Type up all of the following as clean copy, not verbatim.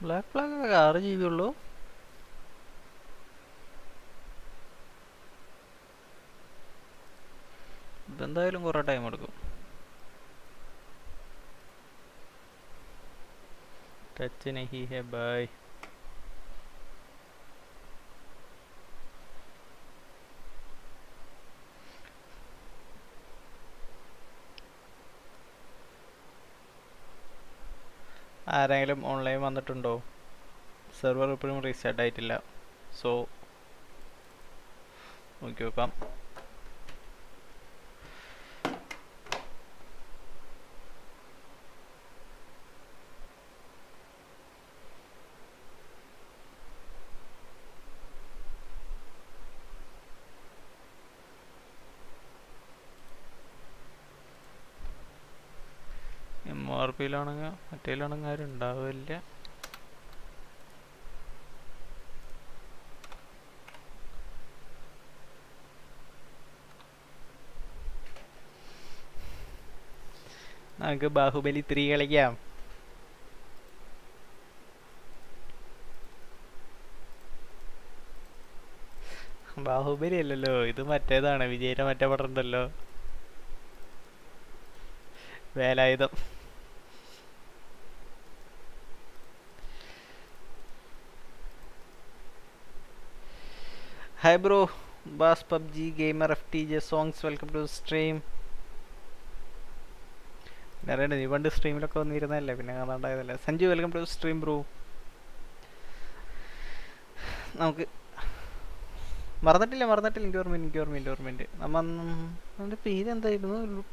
Black flag 6 GB ഉള്ളൂ. ഇതെന്തായാലും കുറേ ടൈം എടുക്കും. ടച്ച് നഹി ഹെ ബൈ. ആരെങ്കിലും ഓൺലൈൻ വന്നിട്ടുണ്ടോ? സെർവർ ഇപ്പോഴും റീസ്റ്റാർട്ട് ആയിട്ടില്ല. സോ നോക്കി നോക്കാം. MRPയിലാണെങ്കിൽ മറ്റേലാണെങ്കിൽ ആരും ഉണ്ടാവില്ല. നമുക്ക് ബാഹുബലി 3 കളിക്കാം. ബാഹുബലി അല്ലല്ലോ ഇത്, മറ്റേതാണ് വിജയുടെ മറ്റേ പടം ഉണ്ടല്ലോ, വേലായുധം. ഹായ് ബ്രോ, ബാസ് PUBG gamer FTJ songs, welcome to stream. അറിയണ്ട നീ പണ്ട് സ്ട്രീമിലൊക്കെ വന്നിരുന്നല്ലേ, പിന്നെ കാണാണ്ടായതല്ലേ. Sanju welcome to stream bro. നമുക്ക് മറന്നിട്ടില്ല എനിക്ക് ഓർമ്മയുണ്ട്. നമ്മുടെ പേരെന്തായിരുന്നു?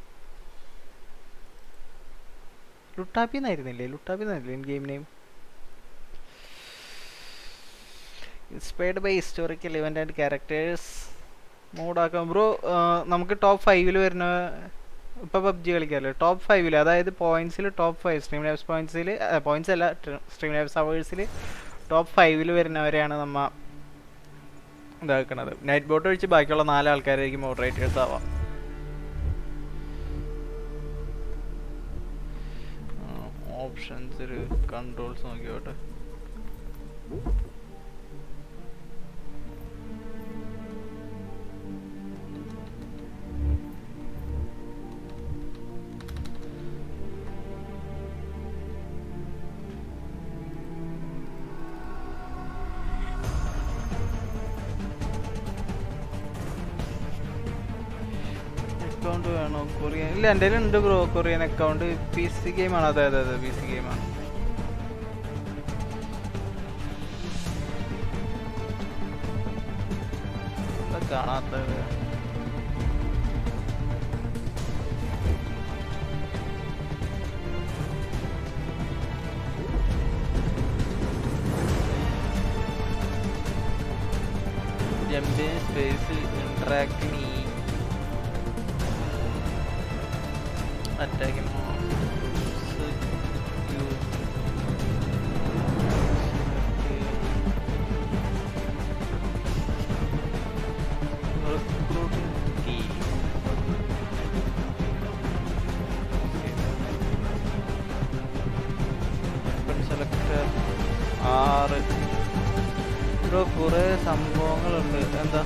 ലുട്ടാപ്പിന്നായിരുന്നില്ലേ game name. Inspired by historical event and characters മോഡാക്കാം ബ്രോ. നമുക്ക് ടോപ്പ് 5 വരുന്ന ഇപ്പോൾ പബ്ജി കളിക്കാമല്ലോ. ടോപ്പ് 5 അതായത് പോയിന്റ്സിൽ ടോപ്പ് 5 സ്ട്രീം ലാബ്സ് പോയിന്റ്സിൽ, പോയിന്റ്സ് അല്ല സ്ട്രീം ലാബ്സ് അവേഴ്സിൽ ടോപ്പ് 5 വരുന്നവരെയാണ് നമ്മൾ ഇതാക്കണത്. നൈറ്റ് ബോട്ട് ഒഴിച്ച് ബാക്കിയുള്ള 4 ആൾക്കാരായിരിക്കും മോഡറേറ്റേഴ്സ് ആവാം. ഓപ്ഷൻസിൽ കൺട്രോൾസ് നോക്കിയോട്ടെ. അക്കൗണ്ട് വേണോ? കൊറിയൻ ഇല്ല, എൻ്റെ ഉണ്ട് ബ്രോ കൊറിയൻ അക്കൗണ്ട്. PC ഗെയിമാണ്. അതെ PC ഗെയിമാണ്. കാണാത്തത് ജമ്പിങ് സ്പേസിൽ ഇന്ററാക്ടിങ് attacking സെലക്ടർ 6 ബ്രോ. കുറേ സംഭവങ്ങളുണ്ട്. എന്താ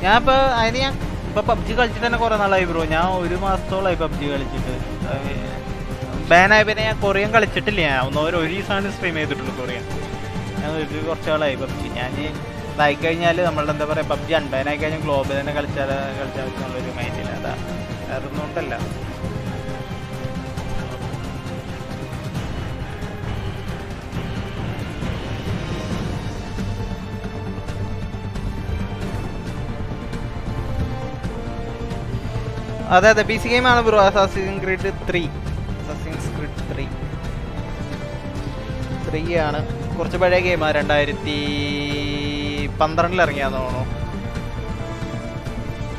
ഞാനിപ്പോൾ അതിന് ഇപ്പോൾ പബ്ജി കളിച്ചിട്ട് തന്നെ കുറേ നാളായി ബ്രോ. ഞാൻ 1 മാസത്തോളമായി പബ്ജി കളിച്ചിട്ട്. ബാനായ പിന്നെ ഞാൻ കൊറിയൻ കളിച്ചിട്ടില്ല. ഞാൻ ഒരു ദിവസമാണ് സ്ട്രീം ചെയ്തിട്ടുള്ളൂ കൊറിയൻ. ഞാൻ കുറച്ച് നാളായി പബ്ജി. ഞാൻ ഇതായി കഴിഞ്ഞാൽ നമ്മളുടെ എന്താ പറയുക, പബ്ജി അൺബാനായി കഴിഞ്ഞാൽ ഗ്ലോബൽ തന്നെ കളിച്ചാൽ എന്നുള്ളൊരു മൈൻഡില്ല. അതാ വേറെ ഒന്നും കൊണ്ടല്ല. അതെ PC ഗെയിമാണ് ബ്രോ. അസാസിൻസ് ക്രീഡ് 3 ആണ്. കുറച്ച് പഴയ ഗെയിമാണ്. 2012 ഇറങ്ങിയാന്ന് തോന്നുന്നു.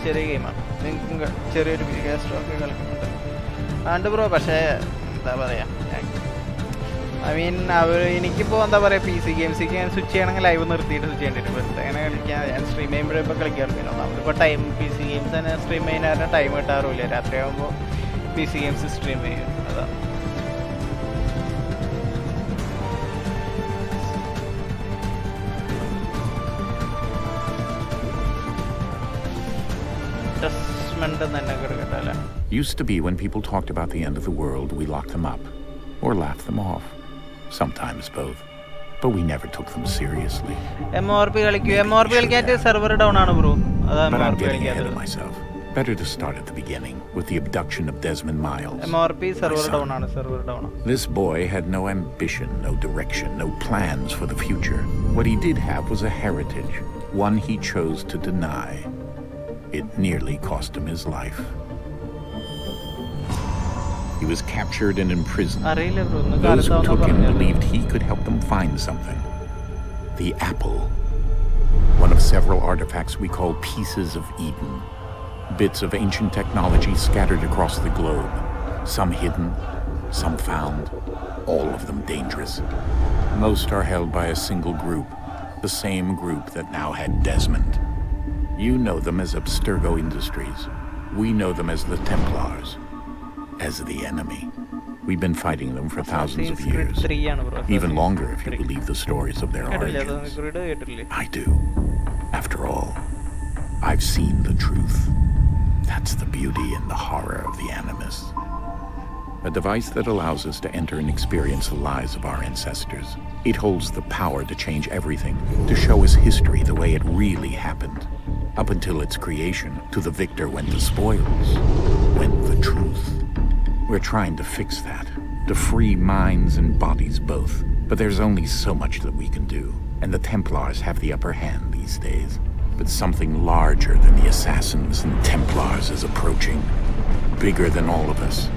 ചെറിയ ഗെയിമാണ്. നിങ്ങൾക്ക് ചെറിയൊരു സ്റ്റോക്ക് കളിക്കുന്നുണ്ട് ആണ്ട് ബ്രോ. പക്ഷേ എന്താ പറയുക, എനിക്കിപ്പോൾ എന്താ പറയുക, PC ഗെയിംസിക്ക് ഞാൻ സ്വിച്ച് ചെയ്യണമെങ്കിൽ ലൈവ് നിർത്തിയിട്ട് സ്വിച്ച് ചെയ്യേണ്ടി വരും. വെറുതെ അങ്ങനെ കളിക്കാൻ ഞാൻ സ്ട്രീം ചെയ്യുമ്പോഴേ ഇപ്പോൾ കളിക്കാറില്ല. നമ്മളിപ്പോൾ ടൈം PC ഗെയിംസ് തന്നെ സ്ട്രീം ചെയ്യുന്ന ടൈം കിട്ടാറില്ല. രാത്രിയാകുമ്പോൾ PC ഗെയിംസ് സ്ട്രീം ചെയ്യും. അതാണ് Used to be when people talked about the end of the world, we locked them up or laughed them off. Sometimes both. But we never took them seriously. MRP server down, bro. But I'm getting ahead of myself. Better to start at the beginning with the abduction of Desmond Miles. MRP server down. This boy had no ambition, no direction, no plans for the future. What he did have was a heritage, one he chose to deny. It nearly cost him his life. He was captured and imprisoned. Those who took him believed he could help them find something. The apple. One of several artifacts we call pieces of Eden. Bits of ancient technology scattered across the globe. Some hidden, some found, all of them dangerous. Most are held by a single group, the same group that now had Desmond. You know them as Abstergo Industries. We know them as the Templars. As the enemy. We've been fighting them for thousands of years. Even longer if you believe the stories of their origins. I do. After all, I've seen the truth. That's the beauty and the horror of the Animus. A device that allows us to enter and experience the lives of our ancestors. It holds the power to change everything, to show us history the way it really happened. Up until its creation, to the victor went the spoils, went the truth. We're trying to fix that, to free minds and bodies both. But there's only so much that we can do, and the Templars have the upper hand these days. But something larger than the Assassins and Templars is approaching, bigger than all of us.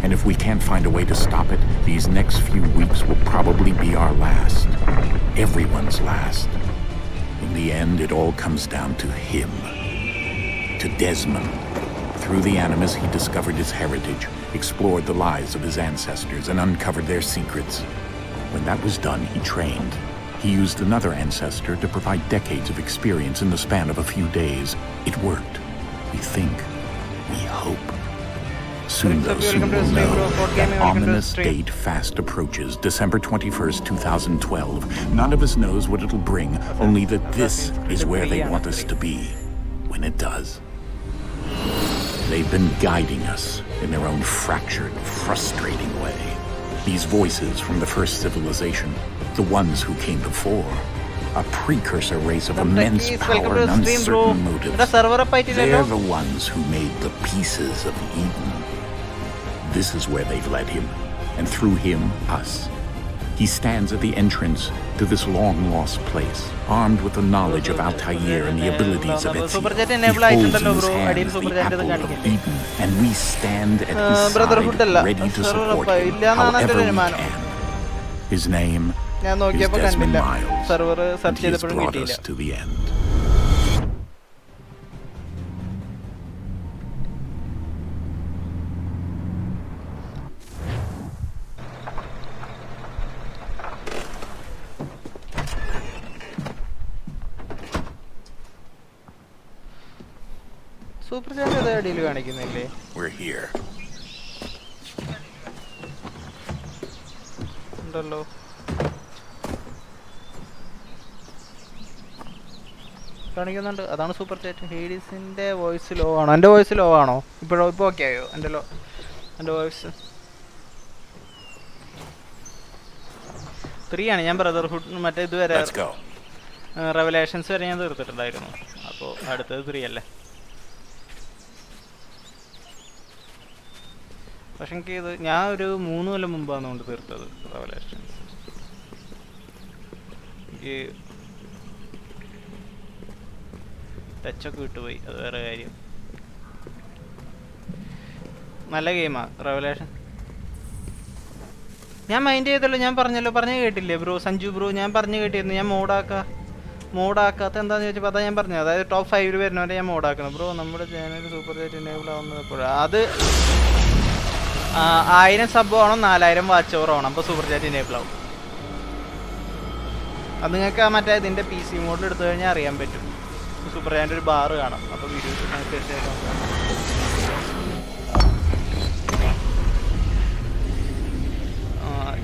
And if we can't find a way to stop it, these next few weeks will probably be our last. Everyone's last. In the end, it all comes down to him. To Desmond. Through the Animus, he discovered his heritage, explored the lives of his ancestors, and uncovered their secrets. When that was done, he trained. He used another ancestor to provide decades of experience in the span of a few days. It worked. We think. We hope. Soon we'll know that ominous date fast approaches, December 21st, 2012. None of us knows what it'll bring, only that this is where they want us to be when it does. They've been guiding us in their own fractured, frustrating way. These voices from the first civilization, the ones who came before, a precursor race of immense power and uncertain motives. They're the ones who made the pieces of Eden. This is where they've led him, and through him, us. He stands at the entrance to this long-lost place, armed with the knowledge of Altair and the abilities of Ezio. He holds in his hands the apple of Eden, and we stand at his side, ready to support him however we can. His name is Desmond Miles, and he has brought us to the end. We're here. കാണിക്കുന്നുണ്ട്. അതാണ് super chat. ഹേഡീസിന്റെ voice law ആണോ? എൻ്റെ voice law ആണോ? ഇപ്പോൾ okay ആയോ? എൻ്റെ voice 3 ആണ്. ഞാൻ ബ്രദർഹുഡ് മറ്റേ ഇതുവരെ റെവലേഷൻസ് വരെ ഞാൻ തീർത്തിട്ടുണ്ടായിരുന്നു. അപ്പോൾ അടുത്തത് 3 അല്ലേ? പക്ഷെ എനിക്ക് ഇത് ഞാൻ ഒരു 3 കൊല്ലം മുമ്പാണ് കൊണ്ട് തീർത്തത് റെവലേഷൻസ്. എനിക്ക് ടച്ചൊക്കെ വിട്ടുപോയി, അത് വേറെ കാര്യം. നല്ല ഗെയിമാണ് റെവലേഷൻ. ഞാൻ മൈൻഡ് ചെയ്തല്ലോ, ഞാൻ പറഞ്ഞു കേട്ടില്ലേ ബ്രോ? സഞ്ജു ബ്രോ ഞാൻ പറഞ്ഞു കേട്ടിരുന്നു. ഞാൻ മോഡാക്കാത്ത എന്താണെന്ന് ചോദിച്ചപ്പോൾ അതാ ഞാൻ പറഞ്ഞത്. അതായത് ടോപ്പ് 5 വരുന്നവരെ ഞാൻ മോഡാക്കണം. ബ്രോ നമ്മുടെ ചാനൽ സൂപ്പർ ചാറ്റ് എനേബിൾ ആവുന്നത് എപ്പോഴാണ്? അത് 1000 സബ് ആണോ 4000 വാച്ച് ഓവർ ആണോ? അപ്പോൾ സൂപ്പർ ചാറ്റ് എനേബിൾ ആവും. അത് നിങ്ങൾക്ക് മറ്റേ ഇതിൻ്റെ PC മോഡിൽ എടുത്തു കഴിഞ്ഞാൽ അറിയാൻ പറ്റും. സൂപ്പർ ചാറ്റിൻ്റെ ഒരു ബാറ് കാണാം. അപ്പോൾ വീഡിയോസ് തീർച്ചയായിട്ടും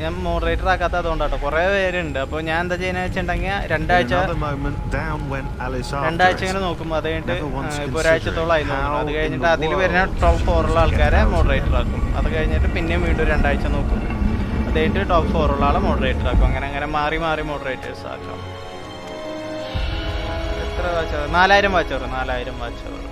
ഞാൻ മോഡറേറ്റർ ആക്കാത്ത അതുകൊണ്ടാട്ടോ. കുറേ പേരുണ്ട്. അപ്പോൾ ഞാൻ എന്താ ചെയ്യുന്നത് വെച്ചിട്ടുണ്ടെങ്കിൽ രണ്ടാഴ്ച ഇങ്ങനെ നോക്കും. അത് കഴിഞ്ഞിട്ട് ഇപ്പോൾ ഒരാഴ്ചത്തോളമായി നോക്കും. അത് കഴിഞ്ഞിട്ട് അതിൽ വരുന്ന ടോപ്പ് 4 ഉള്ള ആൾക്കാരെ മോഡറേറ്റർ ആക്കും. അത് കഴിഞ്ഞിട്ട് പിന്നെയും വീണ്ടും 2 ആഴ്ച നോക്കും. അത് കഴിഞ്ഞിട്ട് ടോപ്പ് 4 ഉള്ള ആളെ മോഡറേറ്റർ ആക്കും. അങ്ങനെ മാറി മോഡറേറ്റേഴ്സ് ആക്കാം. എത്ര വാച്ച് അവർ? 4000 വാച്ച് അവർ. 4000 വാച്ച് അവർ.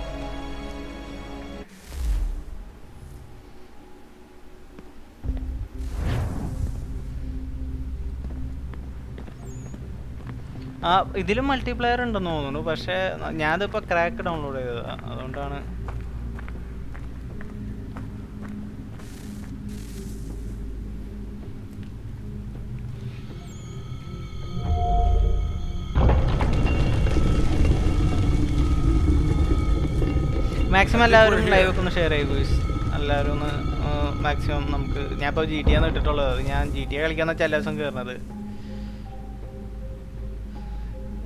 ആ ഇതിലും മൾട്ടിപ്ലെയർ ഉണ്ടെന്ന് തോന്നുന്നു. പക്ഷേ ഞാനിപ്പോൾ ക്രാക്ക് ഡൗൺലോഡ് ചെയ്തതാണ്, അതുകൊണ്ടാണ്. മാക്സിമം എല്ലാവരും ലൈവ് ഒക്കെ ഒന്ന് ഷെയർ ചെയ്യും ഗോയ്സ്. എല്ലാവരും ഒന്ന് മാക്സിമം നമുക്ക്. ഞാൻ ഇപ്പോൾ GTA ആണ് ഇട്ടിട്ടുള്ളത്. ഞാൻ GTA കളിക്കാന്ന് വെച്ചാൽ എല്ലാ ദിവസം കയറുന്നത്.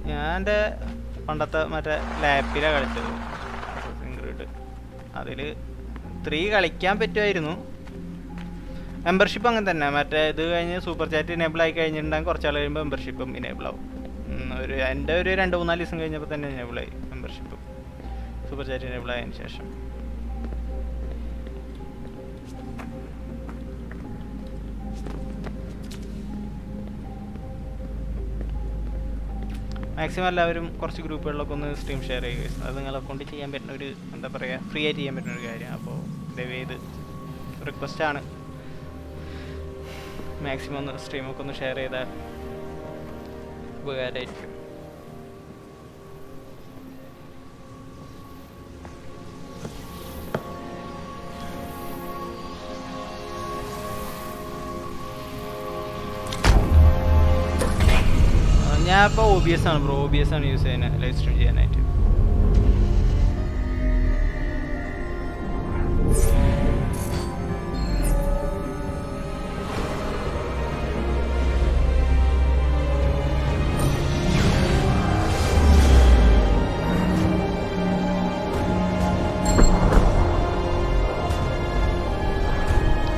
ഞാൻ എൻ്റെ പണ്ടത്തെ മറ്റേ ലാപ്പിലാണ് കളിച്ചത്. അതിൽ 3 കളിക്കാൻ പറ്റുമായിരുന്നു. മെമ്പർഷിപ്പ് അങ്ങനെ തന്നെ. മറ്റേ ഇത് കഴിഞ്ഞ് സൂപ്പർ ചാറ്റ് ഇനേബിൾ ആയി കഴിഞ്ഞിട്ടുണ്ടെങ്കിൽ കുറച്ചാൾ കഴിയുമ്പോൾ മെമ്പർഷിപ്പും ഇനേബിൾ ആവും. എൻ്റെ ഒരു 2-3 ദിവസം കഴിഞ്ഞപ്പോൾ തന്നെ ഇനേബിൾ ആയി മെമ്പർഷിപ്പ്. സൂപ്പർ ചാറ്റ് ഇനേബിൾ ആയതിനു ശേഷം. മാക്സിമം എല്ലാവരും കുറച്ച് ഗ്രൂപ്പുകളിലൊക്കെ ഒന്ന് സ്ട്രീം ഷെയർ ചെയ്യുക. അത് നിങ്ങളെ കൊണ്ട് ചെയ്യാൻ പറ്റുന്ന ഒരു എന്താ പറയുക, ഫ്രീ ആയിട്ട് ചെയ്യാൻ പറ്റുന്ന ഒരു കാര്യമാണ്. അപ്പോൾ ദയവേത് റിക്വസ്റ്റാണ്, മാക്സിമം ഒന്ന് സ്ട്രീമൊക്കെ ഒന്ന് ഷെയർ ചെയ്താൽ ഉപകാരമായിരിക്കും. ഞാൻ ഇപ്പോൾ OBS ആണ് ബ്രോ. OBS ആണ് യൂസ് ചെയ്യുന്നത് ലൈവ് സ്ട്രീം ചെയ്യാനായിട്ട്.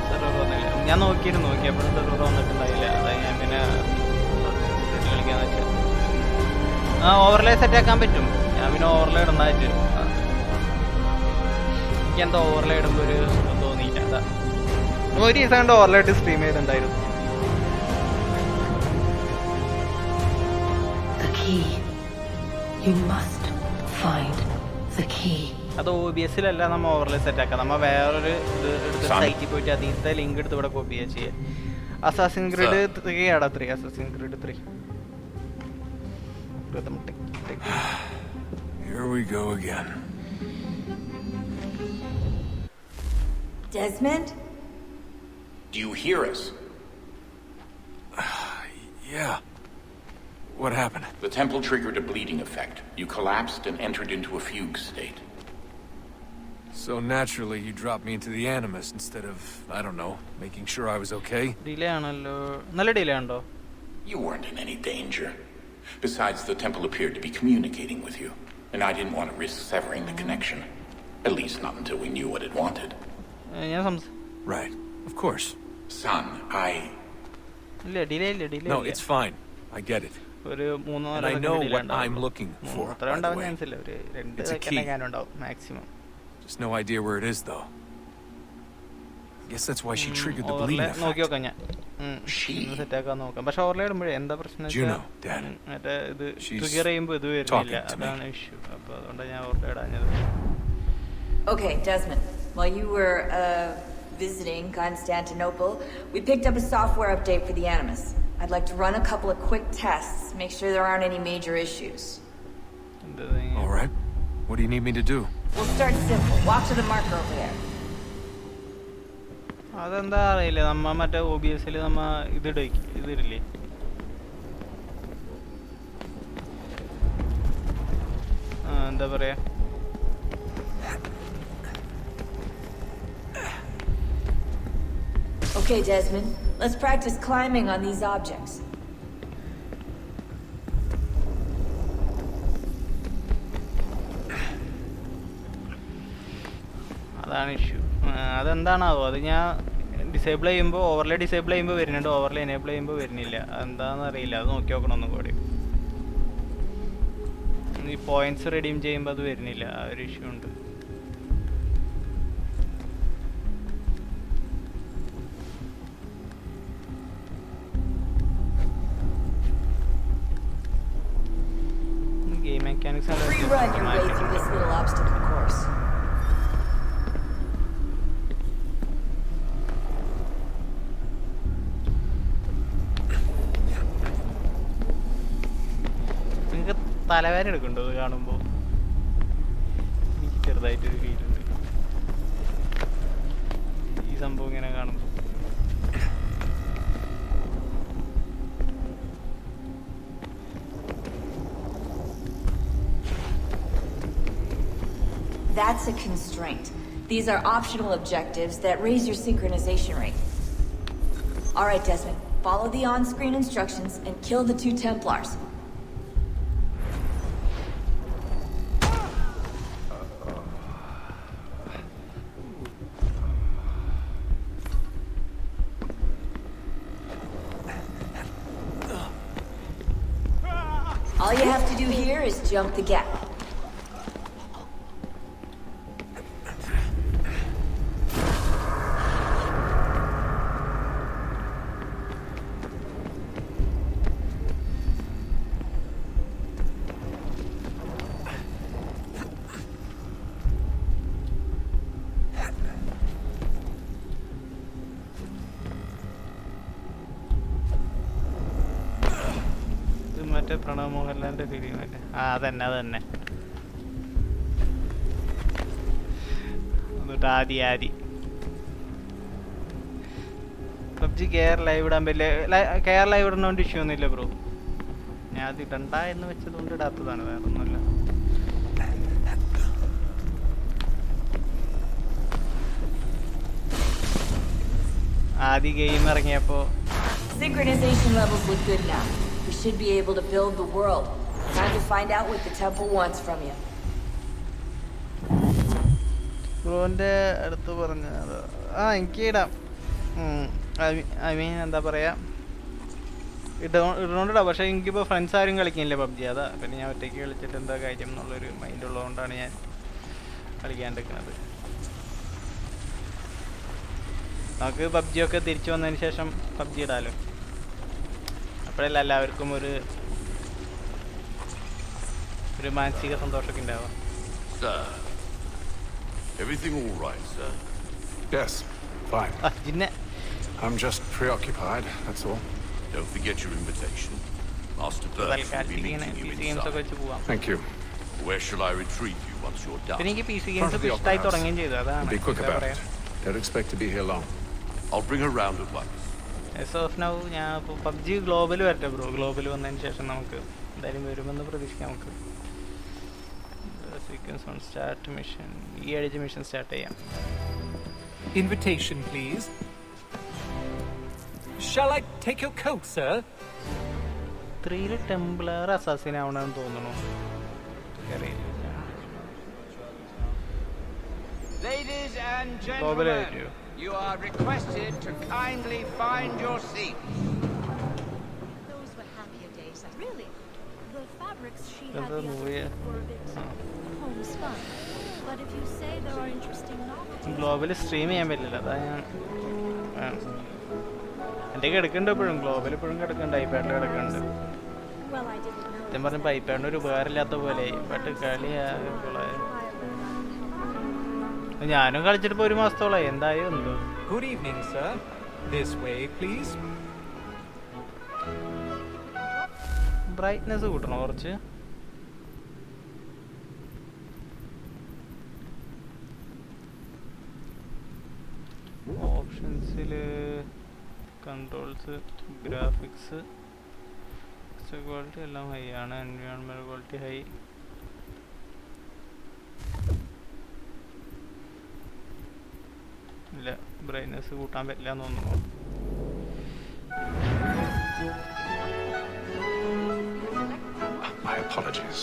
സെർവർ വന്നില്ല. ഞാൻ നോക്കിയപ്പോഴും സെർവർ വന്നിട്ടുണ്ടായില്ല. അതായത് ഞാൻ പിന്നെ കളിക്കാന്ന് വെച്ചാൽ ഓവർലേ സെറ്റ് ആക്കാൻ പറ്റും. ഞാൻ പിന്നെ ഓവർലേ ഇടുന്നതായിട്ട് എനിക്കെന്താ ഓവർലേ ഇടുമ്പോൾ ഒരു സുഖം തോന്നിയില്ല. അതാ ഒരു ദിവസം കൊണ്ട് ഓവർലേ ഇട്ട് സ്ട്രീം ചെയ്തിട്ടുണ്ടായിരുന്നു. അത് OBS-ലല്ല നമ്മൾ ഓവർലേ സെറ്റ് ആക്കാം. നമ്മൾ വേറൊരു ഇത് എടുത്ത് സൈറ്റിൽ പോയിട്ട് അതിൻ്റെ ലിങ്ക് എടുത്ത് ഇവിടെ കോപ്പി ചെയ്യാം. അസാസിൻ ക്രീഡ് 3 ആടാ. 3 assassin creed 3. Here we go again. Desmond? Do you hear us? Yeah. What happened? The temple triggered a bleeding effect. You collapsed and entered into a fugue state. So naturally, you dropped me into the Animus instead of, I don't know, making sure I was okay? Delay ആണല്ലോ. നല്ല delay ഉണ്ടോ? You weren't in any danger. Besides, the temple appeared to be communicating with you, and I didn't want to risk severing the connection. At least not until we knew what it wanted. Right, of course. Son, delay. No, it's fine. I get it. And I know what I'm looking for, by the way. It's a key. Just no idea where it is, though. I guess that's why she triggered the bleeding effect. പക്ഷെ overlay ഇടുമ്പോഴേ എന്താ പ്രശ്നം മറ്റേ ഇത് trigger ചെയ്യുമ്പോൾ ഇത് വരുന്നില്ല. അതാണ് issue. അപ്പോൾ അതുകൊണ്ടാണ് ഞാൻ overlay ഇടാഞ്ഞത്. Okay, Desmond. While you were visiting Constantinople, we picked up a software update for the Animus. I'd like to run a couple of quick tests, make sure there aren't any major issues. All right. What do you need me to do? We'll start simple. Walk to the marker over there. അതെന്താ അറിയില്ല. നമ്മ മറ്റേ OBS-ൽ നമ്മ ഇതിടില്ലേ, എന്താ പറയാ, Okay, Desmond. Let's practice climbing on these objects. അതാണ് issue. അതെന്താണാവോ, അത് disable ചെയ്യുമ്പോൾ ഓവർലേ ഡിസേബിൾ ചെയ്യുമ്പോൾ വരുന്നുണ്ട്, ഓവർലേ എനേബിൾ ചെയ്യുമ്പോൾ വരുന്നില്ല. എന്താണെന്ന് അറിയില്ല, അത് നോക്കി നോക്കണം ഒന്നും കൂടി. ഈ പോയിന്റ്സ് റെഡീം ചെയ്യുമ്പോൾ അത് വരുന്നില്ല, ആ ഒരു ഇഷ്യൂ ഉണ്ട്. Game mechanics are Rerun your way through this little obstacle course. നിങ്ങൾക്ക് തലവേദന എടുക്കുന്നുണ്ടോ ഇത് കാണുമ്പോൾ? എനിക്ക് ചെറുതായിട്ടൊരു ഫീലുണ്ട് ഈ സംഭവം ഇങ്ങനെ കാണുമ്പോൾ. That's a constraint. These are optional objectives that raise your synchronization rate. Alright, Desmond. Follow the on-screen instructions and kill the 2 Templars. All you have to do here is jump the gap. Pranav മോഹൻലാലിന്റെ feeling അല്ലേ? ആ അതന്നെ അതന്നെ. എന്നിട്ട് ആദി PUBG care live ഇടാൻ പറ്റില്ല. Care live ഇടുന്നോണ്ട് issue ഒന്നുമില്ല bro. ഞാൻ അത് ഇടണ്ട എന്ന് വെച്ചതുകൊണ്ട് ഇടാത്തതാണ്, വേറെ ഒന്നുമില്ല. ആദ്യ ഗെയിം ഇറങ്ങിയപ്പോ Synchronization levels look good now. We should be able to build the world. Time to find out what the temple wants from you. ബ്രോന്റെ അടുത്ത് പറഞ്ഞത് എനിക്ക് ഇടാം. ഐ മീൻ എന്താ പറയാ, ഇടുന്നോണ്ടിടാം. പക്ഷെ എനിക്കിപ്പോൾ ഫ്രണ്ട്സ് ആരും കളിക്കുന്നില്ല പബ്ജി, അതാ. പിന്നെ ഞാൻ ഒറ്റയ്ക്ക് കളിച്ചിട്ട് എന്താ കാര്യം എന്നുള്ളൊരു മൈൻഡ് ഉള്ളതുകൊണ്ടാണ് ഞാൻ കളിക്കാണ്ടിരിക്കുന്നത്. നമുക്ക് പബ്ജിയൊക്കെ തിരിച്ചു വന്നതിന് ശേഷം പബ്ജി ഇടാലോ. അപ്പോഴല്ല എല്ലാവർക്കും ഒരു മാനസിക സന്തോഷമൊക്കെ ഉണ്ടാവാം. Everything all right, sir? Yes, fine. I'm just preoccupied, that's all. Don't forget your invitation. Master Birch will be meeting you inside. Thank you. Where shall I retrieve you once you're done? എനിക്ക് PC games ഒക്കെ ഇഷ്ടമായി തുടങ്ങുകയും ചെയ്തു, അതാണ്. Be quick about it. Don't expect to be here long. I'll bring her round at once. As of now, ഞാൻ ഇപ്പോൾ PUBG global വരട്ടെ bro. Global വന്നതിന് ശേഷം നമുക്ക് എന്തായാലും വരുമെന്ന് പ്രതീക്ഷിക്കാം. നമുക്ക് സീക്വൻസ് ഓൺ സ്റ്റാർട്ട് മിഷൻ, ഈ അടിച്ച് മിഷൻ സ്റ്റാർട്ട് ചെയ്യാം. Invitation, please. Shall I take your coat, sir? 3 templar assassin ആവണമെന്ന് തോന്നുന്നു. Ladies and gentlemen, you are requested to kindly find your seats. Those were happier days. Really? The fabrics she had the other week were a bit homespun. But if you say there are interesting novelties... global stream ചെയ്യാൻ പറ്റില്ല, അതാ ഞാൻ എൻ്റെ കിടക്കുന്നുണ്ട് ഇപ്പോഴും. Global ഇപ്പോഴും കിടക്കുന്നുണ്ട്, ഐപാഡിൽ കിടക്കുന്നുണ്ട്. ഞാൻ പറഞ്ഞപ്പോൾ ഐപാഡിന് ഒരു ഉപകാരമില്ലാത്ത പോലെ ഐപാഡ് കളിയാകുള്ള. ഞാനും കളിച്ചിട്ടിപ്പോൾ 1 മാസത്തോളമായി. എന്തായി എന്തോ. Good evening, sir. This way, please. Brightness കൂട്ടണം കുറച്ച്. ഓപ്ഷൻസിൽ കൺട്രോൾസ്, ഗ്രാഫിക്സ്, ക്വാളിറ്റി എല്ലാം ഹൈ ആണ്. Environment quality high. ഇല്ല, ബ്രൈറ്റ്നെസ് കൂട്ടാൻ പറ്റില്ല എന്ന് തോന്നുന്നു. My apologies.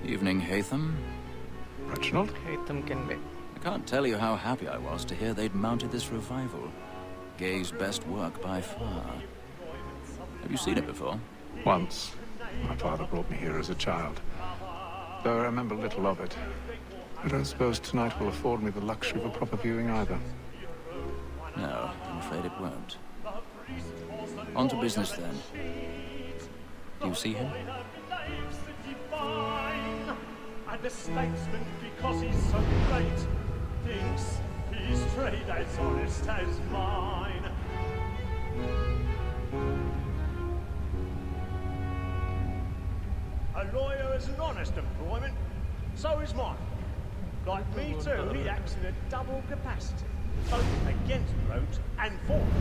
Evening, Hatham. Reginald? Hatham Kenway. I can't tell you how happy I was to hear they'd mounted this revival. Gay's best work by far. Have you seen it before? Once. My father brought me here as a child. Though I remember little of it. I don't suppose tonight will afford me the luxury of a proper viewing either. No, I'm afraid it won't. On to business then. Do you see him? And the statesman, because he's so great, thinks his trade as honest as mine. A lawyer is an honest employment, so is mine. Like me too, he acts in a double capacity, both against roads and for them.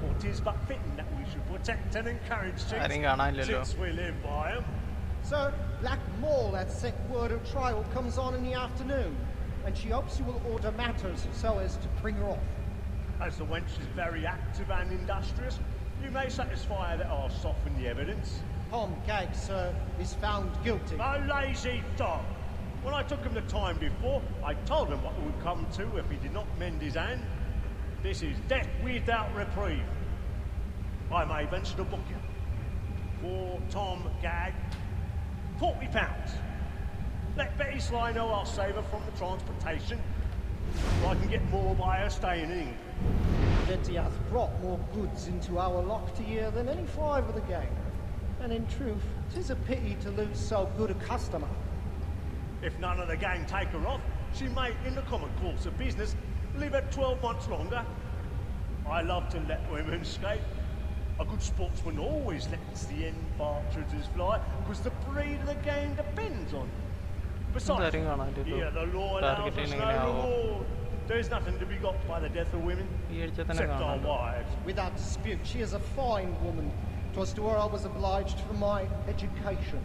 For 'tis but fitting that we should protect and encourage chicks, since we live by them. Sir, Black Mall had sent word of trial comes on in the afternoon, and she hopes you will order matters so as to bring her off. As the wench is very active and industrious, you may satisfy that I'll soften the evidence. Tom Gag, sir, is found guilty. A lazy dog! When I took him the time before, I told him what it would come to if he did not mend his hand. This is death without reprieve. I may venture to book you. For Tom Gag, £40. Let Betty Sly know I'll save her from the transportation. I can get more by her staying in England. Betty hath brought more goods into our lock to year than any five of the gang. And in truth, 'tis a pity to lose so good a customer. If none of the gang take her off, she may, in the common course of business, live her 12 months longer. I love to let women escape. A good sportsman always lets the end partridges fly, because the breed of the game depends on it. Besides, here the law allows us no reward. There's nothing to be got by the death of women, except our wives. Without dispute, she is a fine woman. 'Twas to her I was obliged for my education.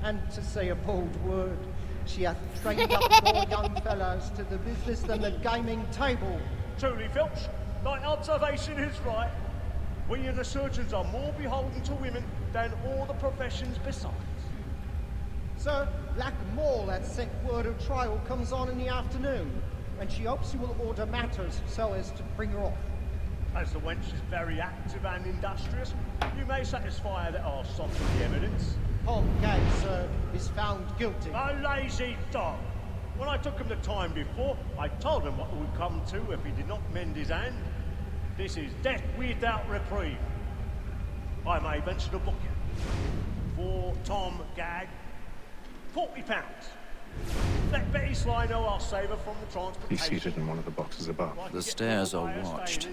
And to say a bold word, she hath trained up more young fellows to the business than the gaming table. Truly, Filch, thy observation is right. We and the surgeons are more beholden to women than all the professions besides. Sir, Black Mall had sent word of trial comes on in the afternoon, and she hopes you will order matters so as to bring her off. As the wench is very active and industrious, you may satisfy her that I'll soften the evidence. Tom Gag, sir, is found guilty. A lazy dog! When I took him the time before, I told him what it would come to if he did not mend his hand. This is death without reprieve. I may venture to book you. For Tom Gag, £40. Let Betty Sly know I'll save her from the transportation. He's seated in one of the boxes above. The stairs are watched.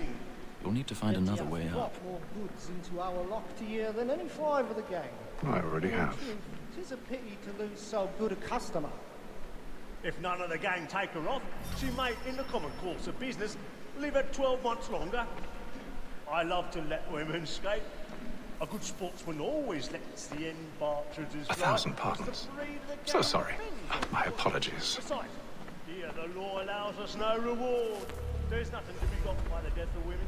You'll need to find another way up. More goods into our lock to year than any five of the gang. I already have. 'Tis a pity to lose so good a customer. If none of the gang take her off, she may, in the common course of business, live her 12 months longer. I love to let women escape. A good sportsman always lets the end partridges fly. 1,000 pardons. So sorry. My apologies. Besides, here the law allows us no reward. There's nothing to be got by the death of women,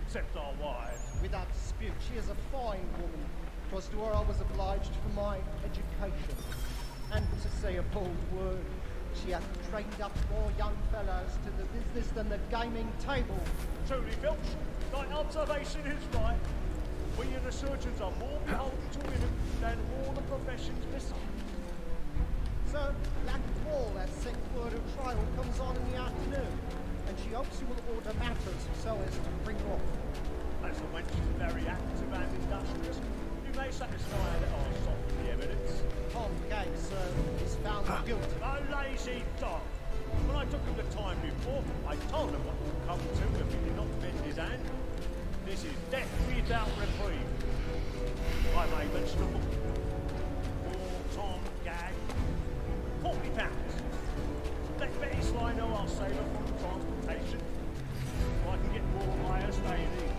except our wives. Without dispute, she is a fine woman. 'Twas to her I was obliged for my education. And to say a bold word, she hath trained up more young fellows to the business than the gaming table. Truly, Filch, thy observation is right. We and the surgeons are more beholden to women than all the professions besides. Sir, Black Mall had sent word of trial comes on in the afternoon, and she hopes you will order matters so as to bring her off. As the wench is very active and industrious, you may satisfy her that I'll soften the evidence. Tom Gag, sir, is found guilty. A lazy dog! When I took him the time before, I told him what it would come to if he did not mend his hand. This is death without reprieve. I may venture to book you. For Tom Gag, £40. Let Betty Sly know I'll save her from the transportation. So I can get more by her staying in.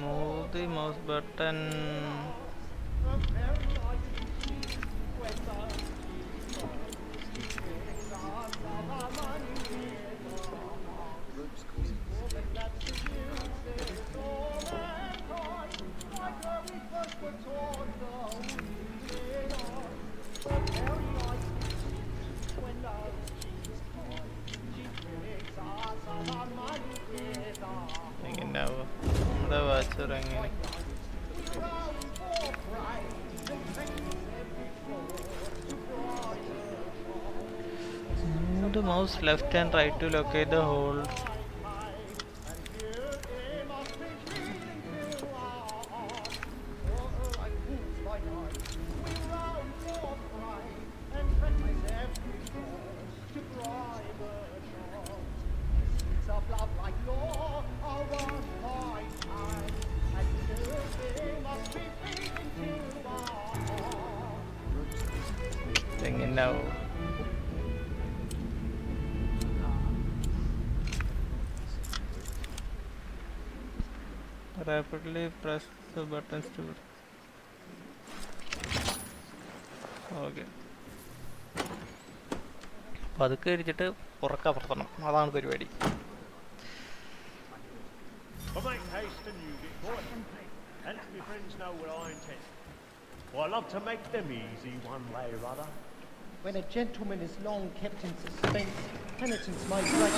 Move the mouse button. Move the mouse left and right to locate the hole. No. Rapidly press the buttons to. Okay. പതുക്കെ ഇരിച്ചിട്ട് പുറക്കപ്പുറത്തണം, അതാണ് പരിപാടി. I love to make them easy one way or other. When a gentleman is long kept in suspense, penitence may break.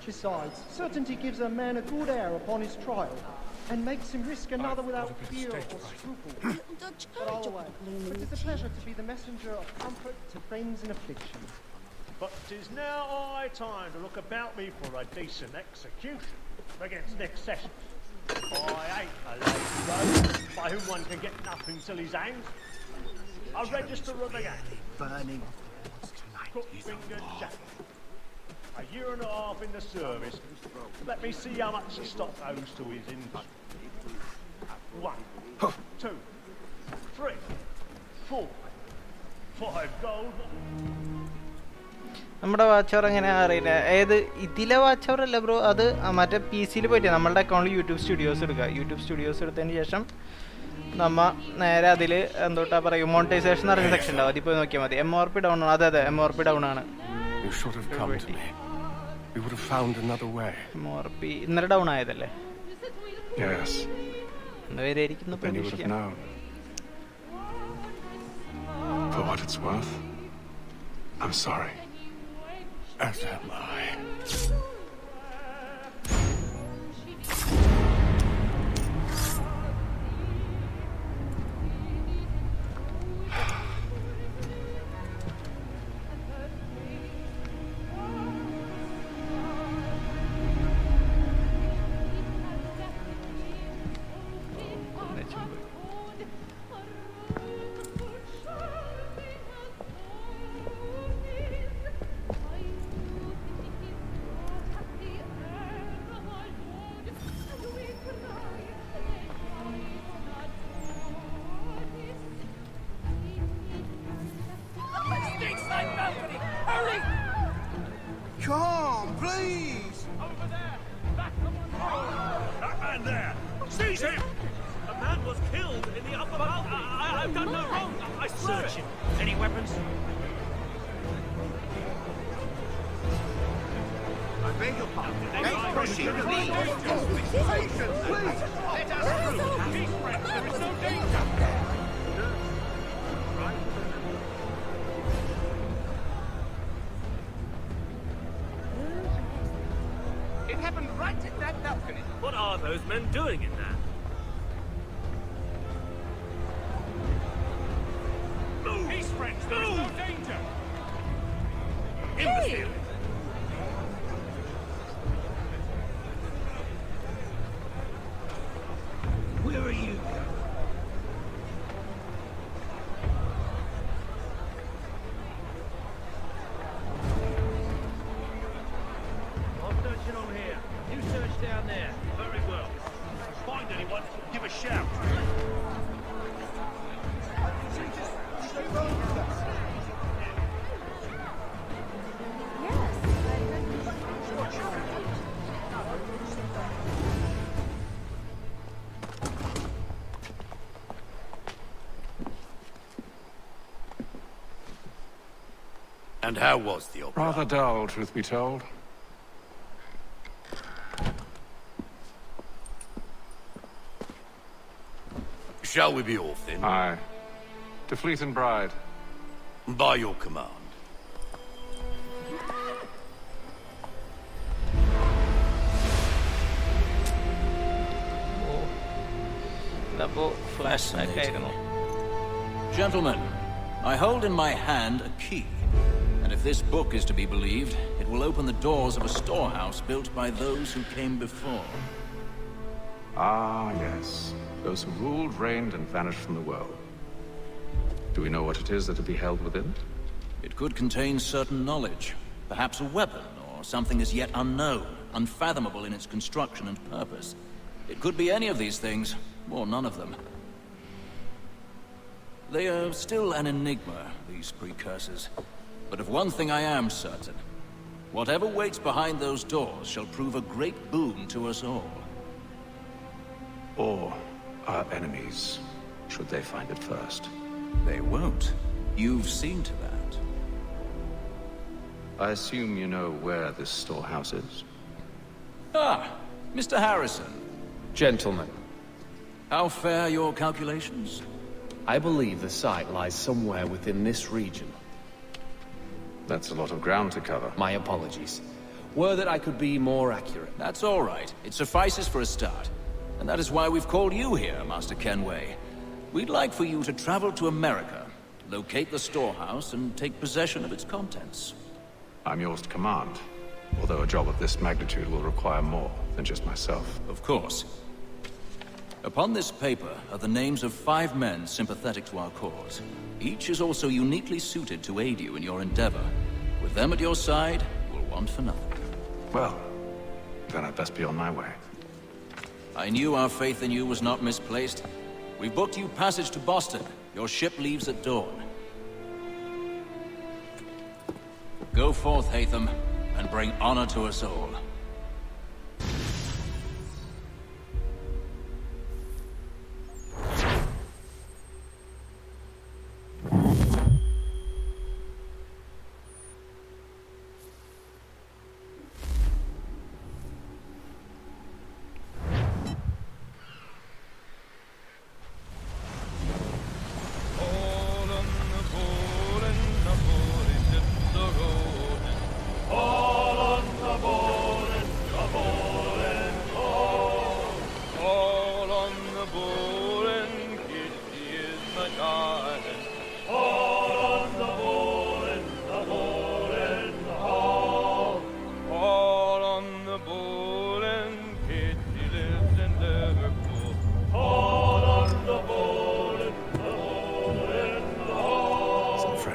Besides, certainty gives a man a good air upon his trial, and makes him risk another without fear or scruple. But always, it is a pleasure to be the messenger of comfort to friends in affliction. But 'tis now high time to look about me for a decent execution against next session. I hate a lazy road by whom one can get nothing till he's hanged. A register of the gang. Burning. Crook-fingered Jack. A year and a half in the service. Let me see how much the stock owes to his income. 1, 2, 3, 4, 5 gold. നമ്മുടെ watch അവർ എങ്ങനെയാ അറിയില്ല. ഏത് ഇതിലെ watch അവർ അല്ല bro, അത് മറ്റേ P സിയിൽ പോയിട്ട് നമ്മളുടെ അക്കൗണ്ടിൽ യൂട്യൂബ് സ്റ്റുഡിയോസ് എടുക്കുക. യൂട്യൂബ് സ്റ്റുഡിയോസ് എടുത്തതിന് ശേഷം നമ്മ നേരെ അതിൽ എന്തോട്ടാ പറയുക, മോണിറ്റൈസേഷൻ എന്ന് പറയുന്ന സെക്ഷൻ ഉണ്ടാവും, അതിൽ പോയി നോക്കിയാൽ മതി. MRP ഡൗൺ ആണ്. അതെ അതെ, MRP ഡൗൺ ആണ്. MRP ഇന്നലെ ഡൗൺ ആയതല്ലേ? ഇന്നുവരെയായിരിക്കുന്നു പ്രതീക്ഷിക്കാം. For what it's worth, I'm sorry. As am I. Come, please! Over there! Back from one side! That man there! Seize him! The man was killed in the upper balcony! I've done no wrong! I swear it! Any weapons? I beg your pardon. Don't proceed. Please! Let us through! Peace, friends! There is no danger! It happened right at that balcony. What are those men doing in there? Move! Peace, friends! There is no danger! Imbecile! Where are you? I'm searching on here. You search down there. Very well. Find anyone, give a shout. And how was the opera? Rather dull, truth be told. Shall we be off then? Aye. To Fleet and Bride. By your command. Gentlemen, I hold in my hand a key. And if this book is to be believed, it will open the doors of a storehouse built by those who came before. Ah, yes. Those who ruled, reigned, and vanished from the world. Do we know what it is that will be held within? It could contain certain knowledge. Perhaps a weapon, or something as yet unknown, unfathomable in its construction and purpose. It could be any of these things, or none of them. They are still an enigma, these precursors. But of one thing I am certain. Whatever waits behind those doors shall prove a great boon to us all. Or our enemies, should they find it first. They won't. You've seen to that. I assume you know where this storehouse is? Ah, Mr. Harrison. Gentlemen. How fare your calculations? I believe the site lies somewhere within this region. That's a lot of ground to cover. My apologies. Were that I could be more accurate. That's all right. It suffices for a start. And that is why we've called you here, Master Kenway. We'd like for you to travel to America, locate the storehouse, and take possession of its contents. I'm yours to command. Although a job of this magnitude will require more than just myself. Of course. Upon this paper are the names of 5 men sympathetic to our cause. Each is also uniquely suited to aid you in your endeavor. With them at your side, you'll want for nothing. Well, then I'd best be on my way. I knew our faith in you was not misplaced. We've booked you passage to Boston. Your ship leaves at dawn. Go forth, Hatham, and bring honor to us all.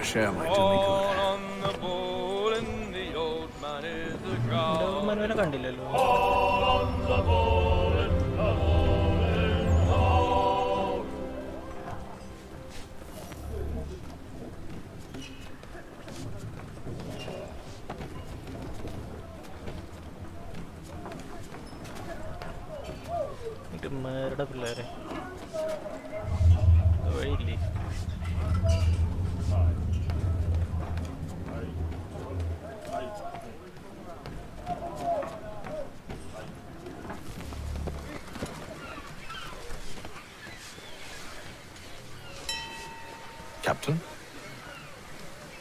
Share might do me good. Captain?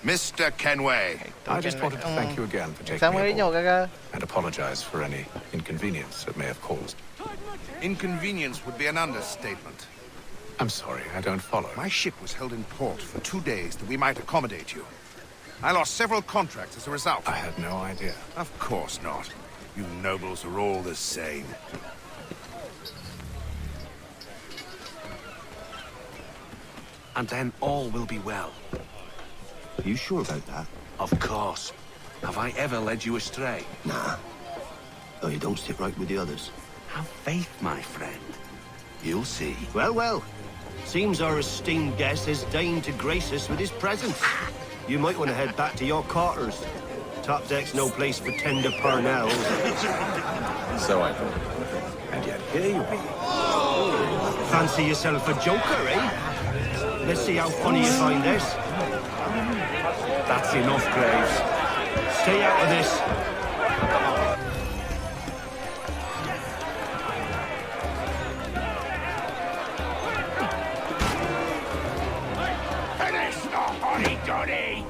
Mr. Kenway. I just wanted to thank you again for taking me aboard and apologize for any inconvenience it may have caused. Inconvenience would be an understatement. I'm sorry, I don't follow. My ship was held in port for 2 days that we might accommodate you. I lost several contracts as a result. I had no idea. Of course not. You nobles are all the same. And then all will be well. Are you sure about that? Of course. Have I ever led you astray? Nah. Oh, you don't sit right with the others. Have faith, my friend. You'll see. Well, well. Seems our esteemed guest has deigned to grace us with his presence. You might want to head back to your quarters. Top deck's no place for tender parnells. So I thought. And yet here you are. Fancy yourself a joker, eh? Let's see how funny you find this. That's enough, Graves. Stay out of this. Finish the honey-donny!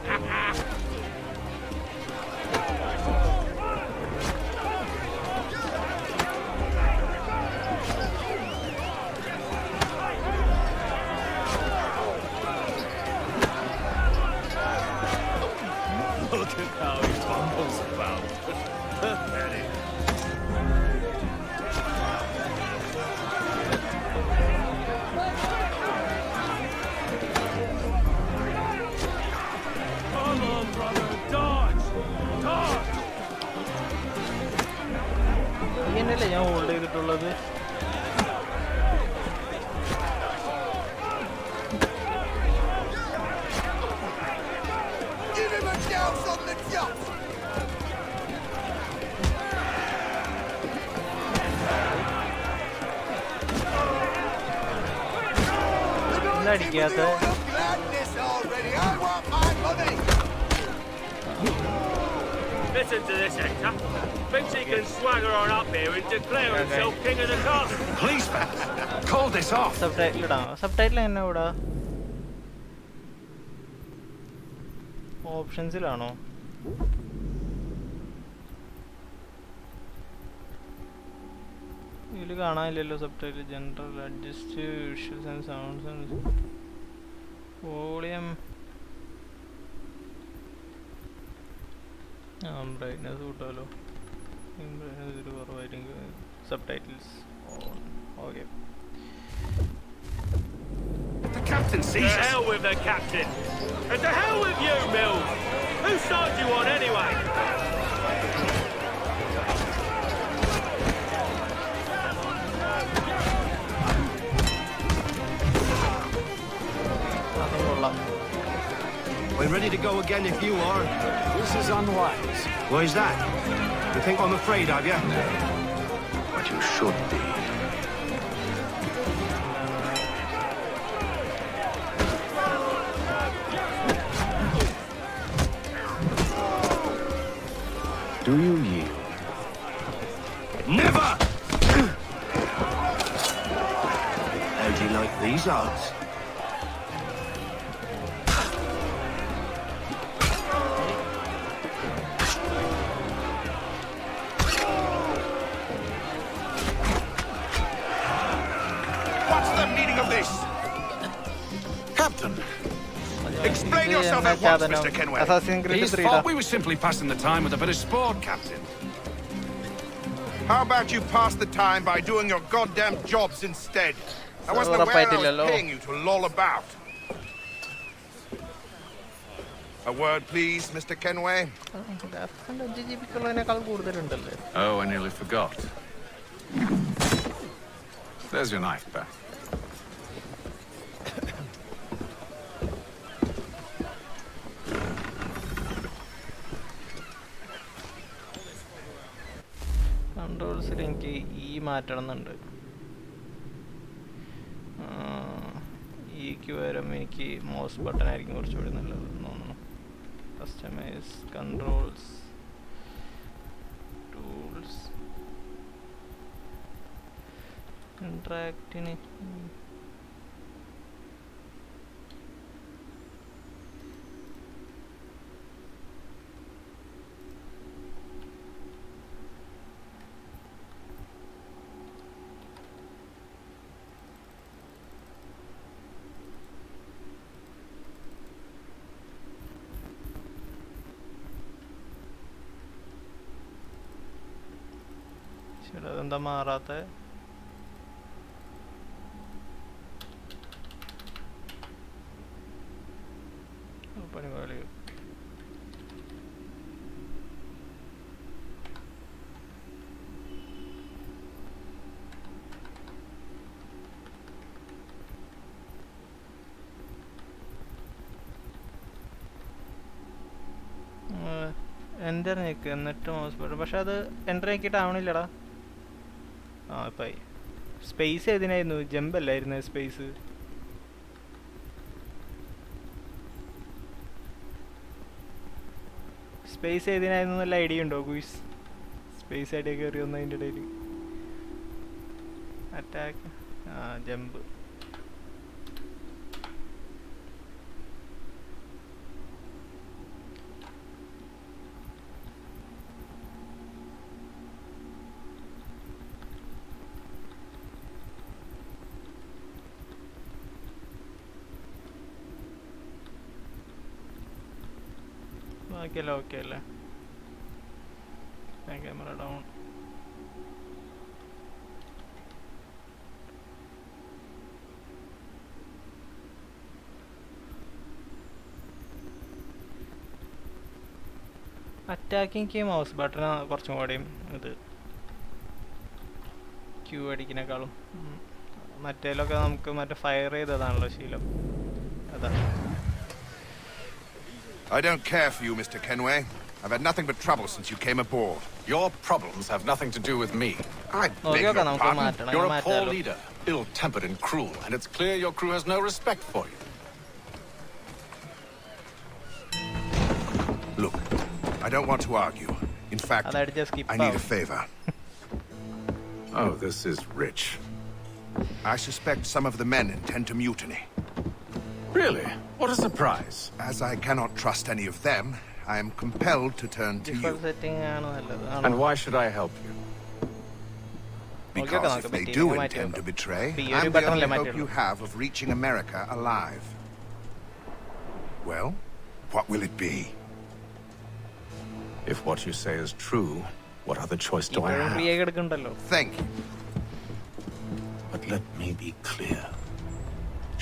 Look at how he fumbles about. Pathetic. Come on, brother, dodge! Dodge! ഇങ്ങനെയല്ലേ ഞാൻ hold ചെയ്തിട്ടുള്ളത്? അടിക്കാത്ത Listen to this, Hector. Thinks he can swagger on up here and declare himself king of the castle. Please, man, call this off. Subtitle ഇടാം. Subtitle എന്നെ ഇവിടെ ഓപ്ഷൻസിലാണോ? ഇതിൽ കാണാനില്ലല്ലോ subtitle. General adjust visuals and sounds and volume brightness കൂട്ടാലോ. Brightness ഇതിൽ കുറവായിരിക്കും. Subtitles on. Okay. The captain sees us. To hell with the captain. And to hell with you, Mills. Whose side do you on anyway? We're ready to go again if you are. This is unwise. Why is that? You think I'm afraid of you? But you should be. Do you yield? Never! How do you like these odds? What's the meaning of this? Captain, explain yourself at once, Mr. Kenway. His fault. We were simply passing the time with a bit of sport, Captain. How about you pass the time by doing your goddamn jobs instead? I wasn't aware I was paying you to loll about. A word, please, Mr. Kenway. Oh, I nearly forgot. There's your knife back. കൺട്രോൾസിൽ എനിക്ക് ഈ മാറ്റണമെന്നുണ്ട്. ഈക്ക് പകരം എനിക്ക് mouse button ആയിരിക്കും കുറച്ചുകൂടി നല്ലത് തോന്നുന്നു. Customise controls tools ഇൻട്രാക്റ്റിന് അതെന്താ മാറാത്ത? പണിപാളി എൻ്റർ ഞെക്ക് എന്നിട്ട് മൗസ് ബട്ടൺ. പക്ഷെ അത് എൻ്റർ ഞെക്കിയിട്ട് ആവണില്ലടാ. ആ ഇപ്പം സ്പേസ് ഏതിനായിരുന്നു? ജമ്പ് അല്ലായിരുന്നു സ്പേസ്. സ്പേസ് ഏതിനായിരുന്നു നല്ല ഐഡിയ ഉണ്ടോ ഗുയിസ്? സ്പേസ് ഐഡിയ കയറി വന്നു അതിൻ്റെ ഇടയിൽ. Attack jump. ബാക്കിയെല്ലാം ഓക്കെ അല്ലേ? Camera down. Attacking key mouse button കുറച്ചും കൂടിയും ഇത് ക്യൂ അടിക്കുന്നേക്കാളും. മറ്റേലൊക്കെ നമുക്ക് മറ്റേ ഫയർ ചെയ്തതാണല്ലോ ശീലം. അതാണ്. I don't care for you, Mr. Kenway. I've had nothing but trouble since you came aboard. Your problems have nothing to do with me. I beg your pardon? You're a poor leader, ill-tempered and cruel, and it's clear your crew has no respect for you. Look, I don't want to argue. In fact, I need a favor. Oh, this is rich. I suspect some of the men intend to mutiny. Really? What a surprise. As I cannot trust any of them, I am compelled to turn to you. And why should I help you? Because if they do intend to betray, I'm the only hope you have of reaching America alive. Well, what will it be? If what you say is true, what other choice do I have? Thank you. But let me be clear.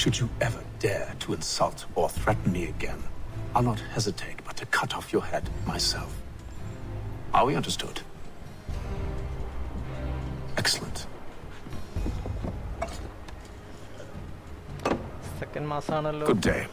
Should you ever dare to insult or threaten me again, I'll not hesitate but to cut off your head myself. Are we understood? Excellent. Good day.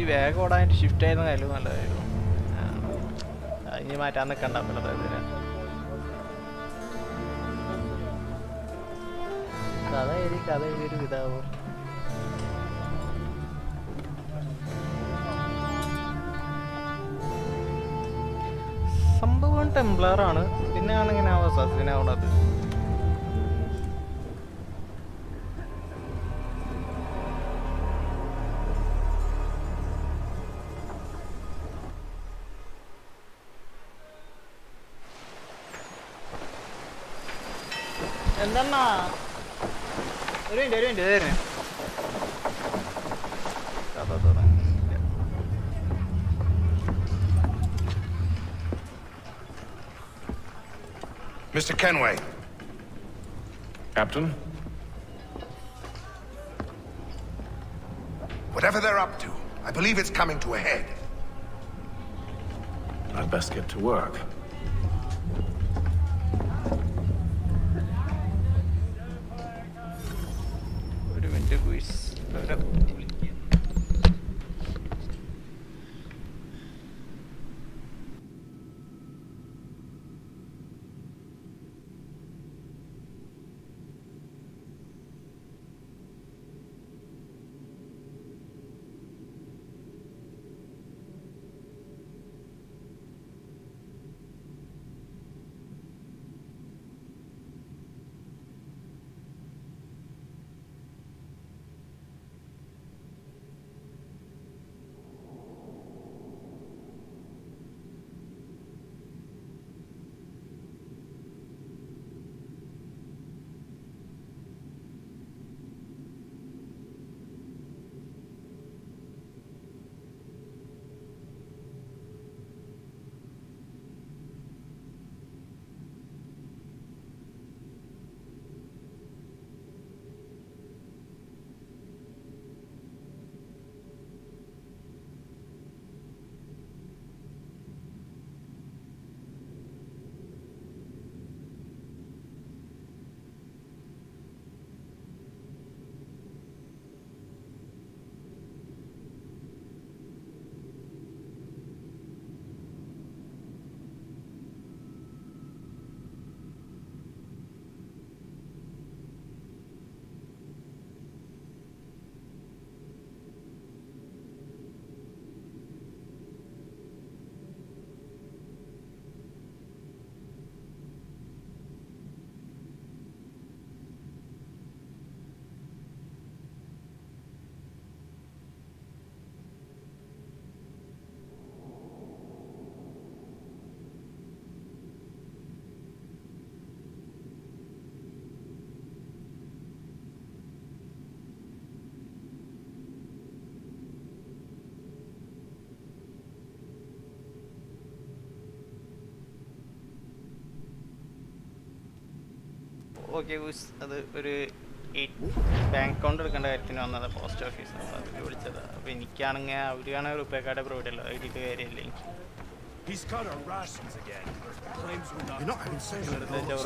ഈ വേഗം ഓടാൻ shift ആയിരുന്ന കാര്യം നല്ലതായിരുന്നു. ഇനി മാറ്റാൻ നിൽക്കണ്ട. കഥ എഴുതിയൊരു ഇതാവും. സംഭവം ടെംപ്ലറാണ്. പിന്നെയാണ് ഇങ്ങനെ അസാസിനാവണത്. എന്താ ഒരു മിനിറ്റ് തരുന്നേ. കഥ തുടങ്ങിയില്ല. Mr. Kenway. Captain? Whatever they're up to, I believe it's coming to a head. I'd best get to work. Okay അത് ഒരു ബാങ്ക് അക്കൗണ്ട് എടുക്കേണ്ട കാര്യത്തിന് വന്നത് പോസ്റ്റ് ഓഫീസ് അതിൽ വിളിച്ചത്. അപ്പോൾ എനിക്കാണെങ്കിൽ അവരാണെങ്കിൽ റുപ്പേ കാർഡ് പ്രൊവൈഡ് അല്ലോ എഴുതിയിട്ട് കാര്യമില്ല എനിക്ക്.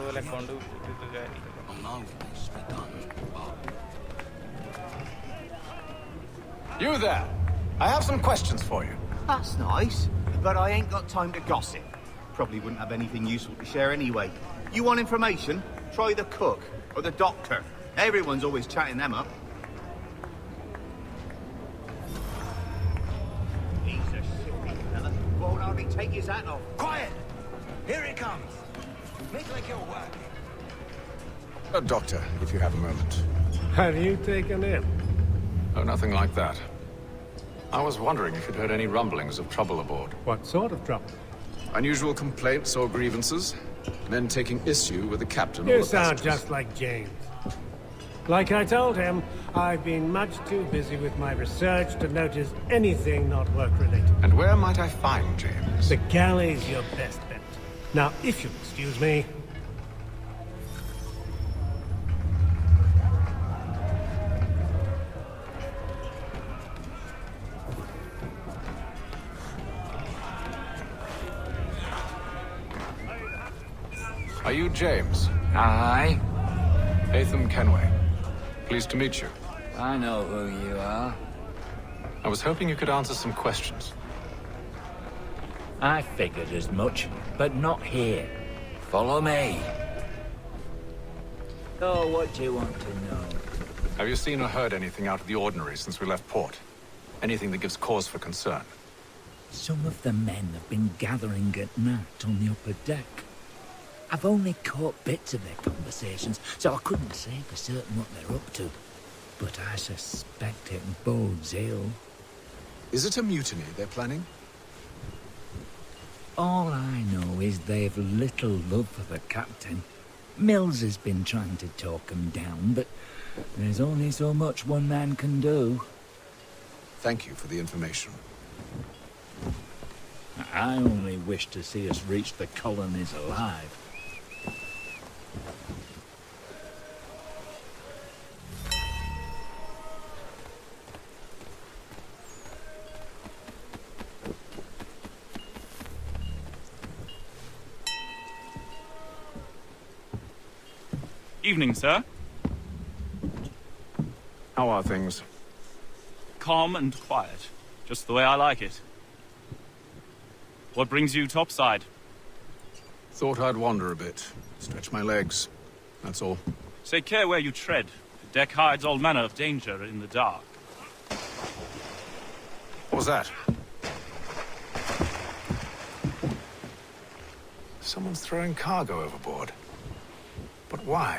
പോലെ അക്കൗണ്ട് ഇട്ടിട്ട് കാര്യമില്ല. You there? I have some questions for you. That's nice, but I ain't got time to gossip. Probably wouldn't have anything useful to share anyway. You want information? Try the cook or the doctor. Everyone's always chatting them up. He's a shifty fella. Won't hardly take his hat off. Quiet! Here it comes. Make like you're working. Doctor, if you have a moment. Have you taken him? Oh, nothing like that. I was wondering if you'd heard any rumblings of trouble aboard. What sort of trouble? Unusual complaints or grievances? Men taking issue with the captain or You the sound passengers. just like James. Like I told him, I've been much too busy with my research to notice anything not work-related. And where might I find James? The galley's your best bet. Now, if you'll excuse me... Are you James? Aye. Atham Kenway. Pleased to meet you. I know who you are. I was hoping you could answer some questions. I figured as much, but not here. Follow me. So, what do you want to know? Have you seen or heard anything out of the ordinary since we left port? Anything that gives cause for concern? Some of the men have been gathering at night on the upper deck. I've only caught bits of their conversations, so I couldn't say for certain what they're up to. But I suspect it bodes ill. Is it a mutiny they're planning? All I know is they've little love for the captain. Mills has been trying to talk him down, but there's only so much one man can do. Thank you for the information. I only wish to see us reach the colonies alive. Evening, sir. How are things? Calm and quiet. Just the way I like it. What brings you topside? Thought I'd wander a bit. Stretch my legs. That's all. Take care where you tread. The deck hides all manner of danger in the dark. What was that? Someone's throwing cargo overboard. But why?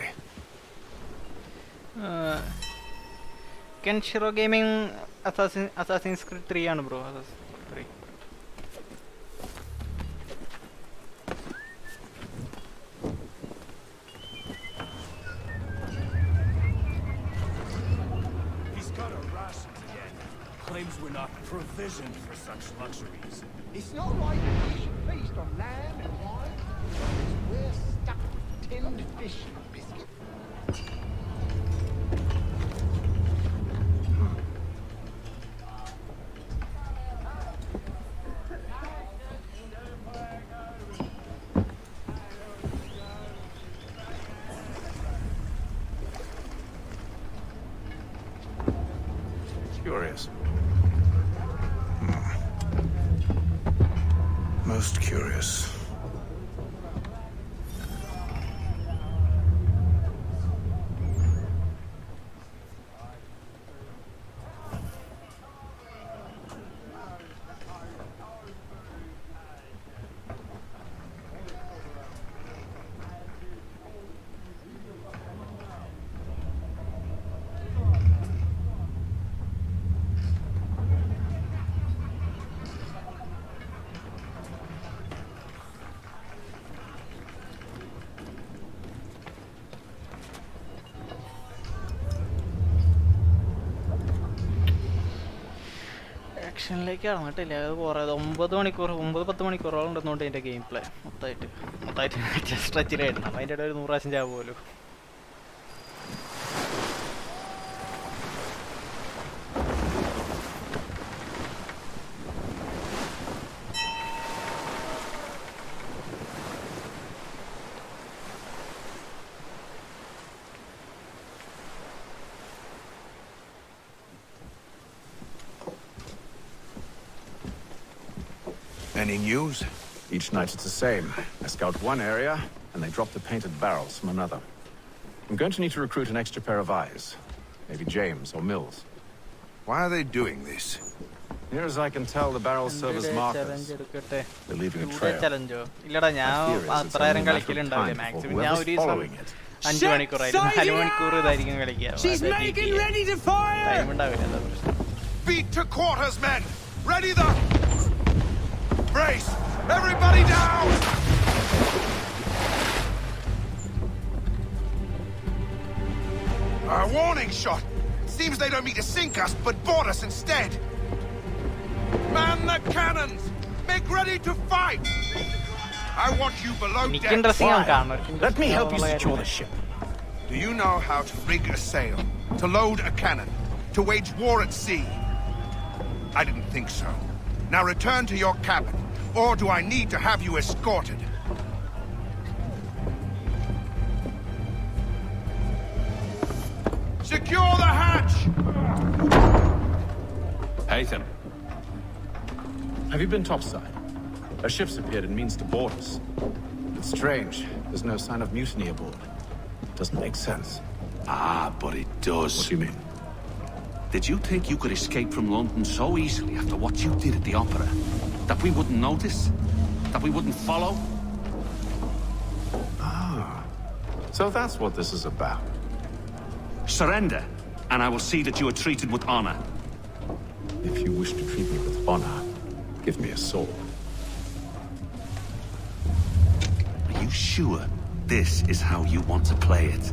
Kenshiro Gaming Assassin's Creed 3 ആണ് bro. Assassin's Creed 3. He's got our rations again. Claims we're not provisioned for such luxuries. It's not like we should feast on lamb and wine. We're stuffed with tinned fish and biscuit. Curious. Most curious. ആക്ഷനിലേക്ക് ഇറങ്ങിട്ടില്ല. അത് കുറേ 9-10 മണിക്കൂറോളം ഉണ്ടെന്നുണ്ട് എൻ്റെ game play മൊത്തമായിട്ട് സ്ട്രെച്ചിലായിരുന്നു. അപ്പം അതിൻ്റെ ഇടയിൽ 100 പ്രാവശ്യം ചാവുമല്ലോ. Any news? Each night it's the same. I scout one area, and they drop the painted barrels from another. I'm going to need to recruit an extra pair of eyes. Maybe James or Mills. Why are they doing this? Near as I can tell, the barrels serve as markers. They're leaving a trail. ഇല്ലടാ ഞാൻ അത്രയേരം കളിക്കലുണ്ടാവില്ല maximum ഞാൻ ഒരു ദിവസം 5 മണിക്കൂറായിരുന്നു 4 മണിക്കൂർ ഇതായിരിക്കും കളിക്കുക time ഉണ്ടാവില്ല എന്താ പ്രശ്നം. Beat to quarters, men! Ready the... Brace! Everybody down! A warning shot! Seems they don't mean to sink us, but board us instead! Man the cannons! Make ready to fight! I want you below deck. Let me help you secure the ship. Do you know how to rig a sail? To load a cannon? To wage war at sea? I didn't think so. Now return to your cabin, or do I need to have you escorted? Secure the hatch! Haytham. Have you been topside? A ship's appeared and means to board us. It's strange. There's no sign of mutiny aboard. Doesn't make sense. Ah, but it does. What do you mean? Did you think you could escape from London so easily after what you did at the opera? That we wouldn't notice? That we wouldn't follow? Ah, so that's what this is about. Surrender, and I will see that you are treated with honor. If you wish to treat me with honor, give me a sword. Are you sure this is how you want to play it?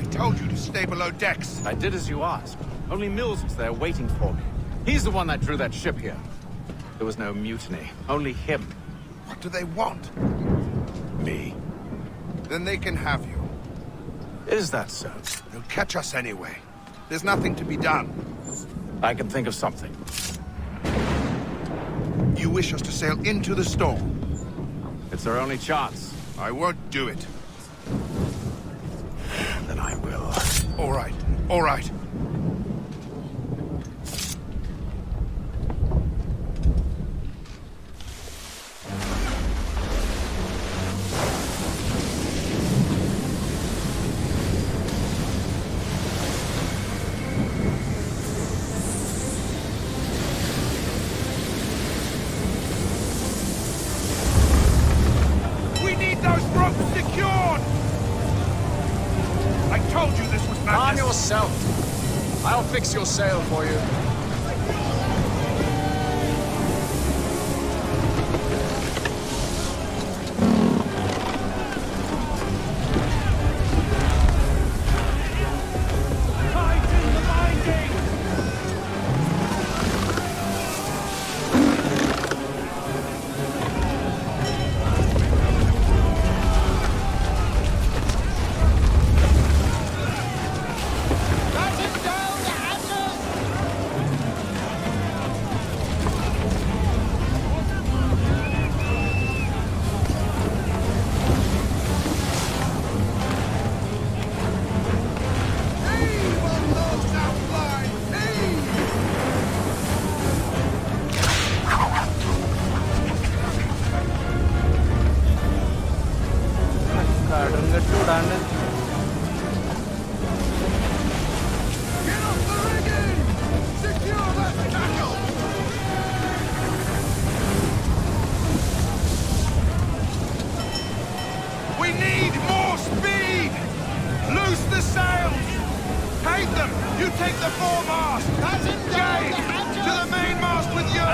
I told you to stay below decks. I did as you asked. Only Mills was there waiting for me. He's the one that drew that ship here. There was no mutiny. Only him. What do they want? Me. Then they can have you. Is that so? They'll catch us anyway. There's nothing to be done. I can think of something. You wish us to sail into the storm? It's our only chance. I won't do it. Then I will. All right. All right. We need those ropes secured! I told you this was madness. Calm yourself. I'll fix your sail for you. We need more speed! Loose the sails! Hate them! You take the foremast! James! To the mainmast with you!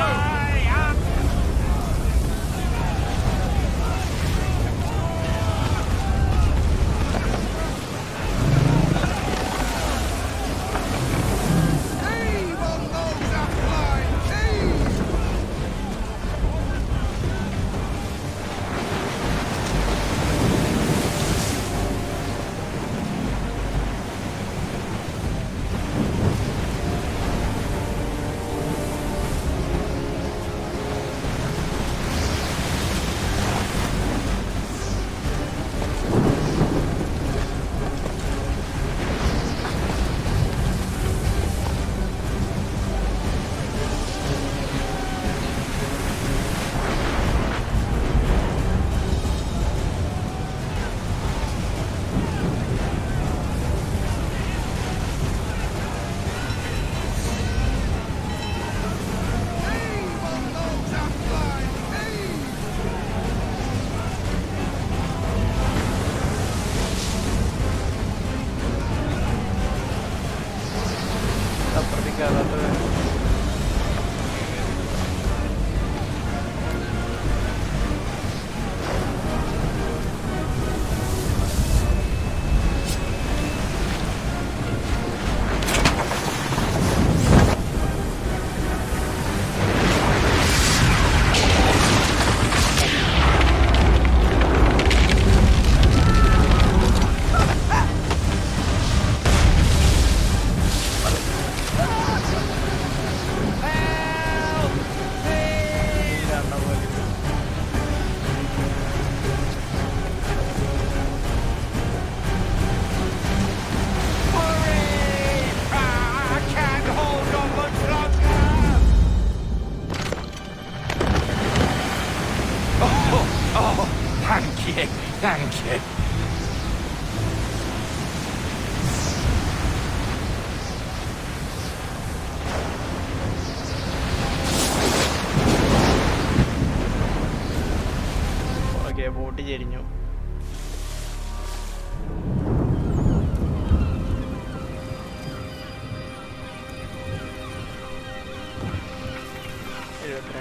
ചെരിഞ്ഞു.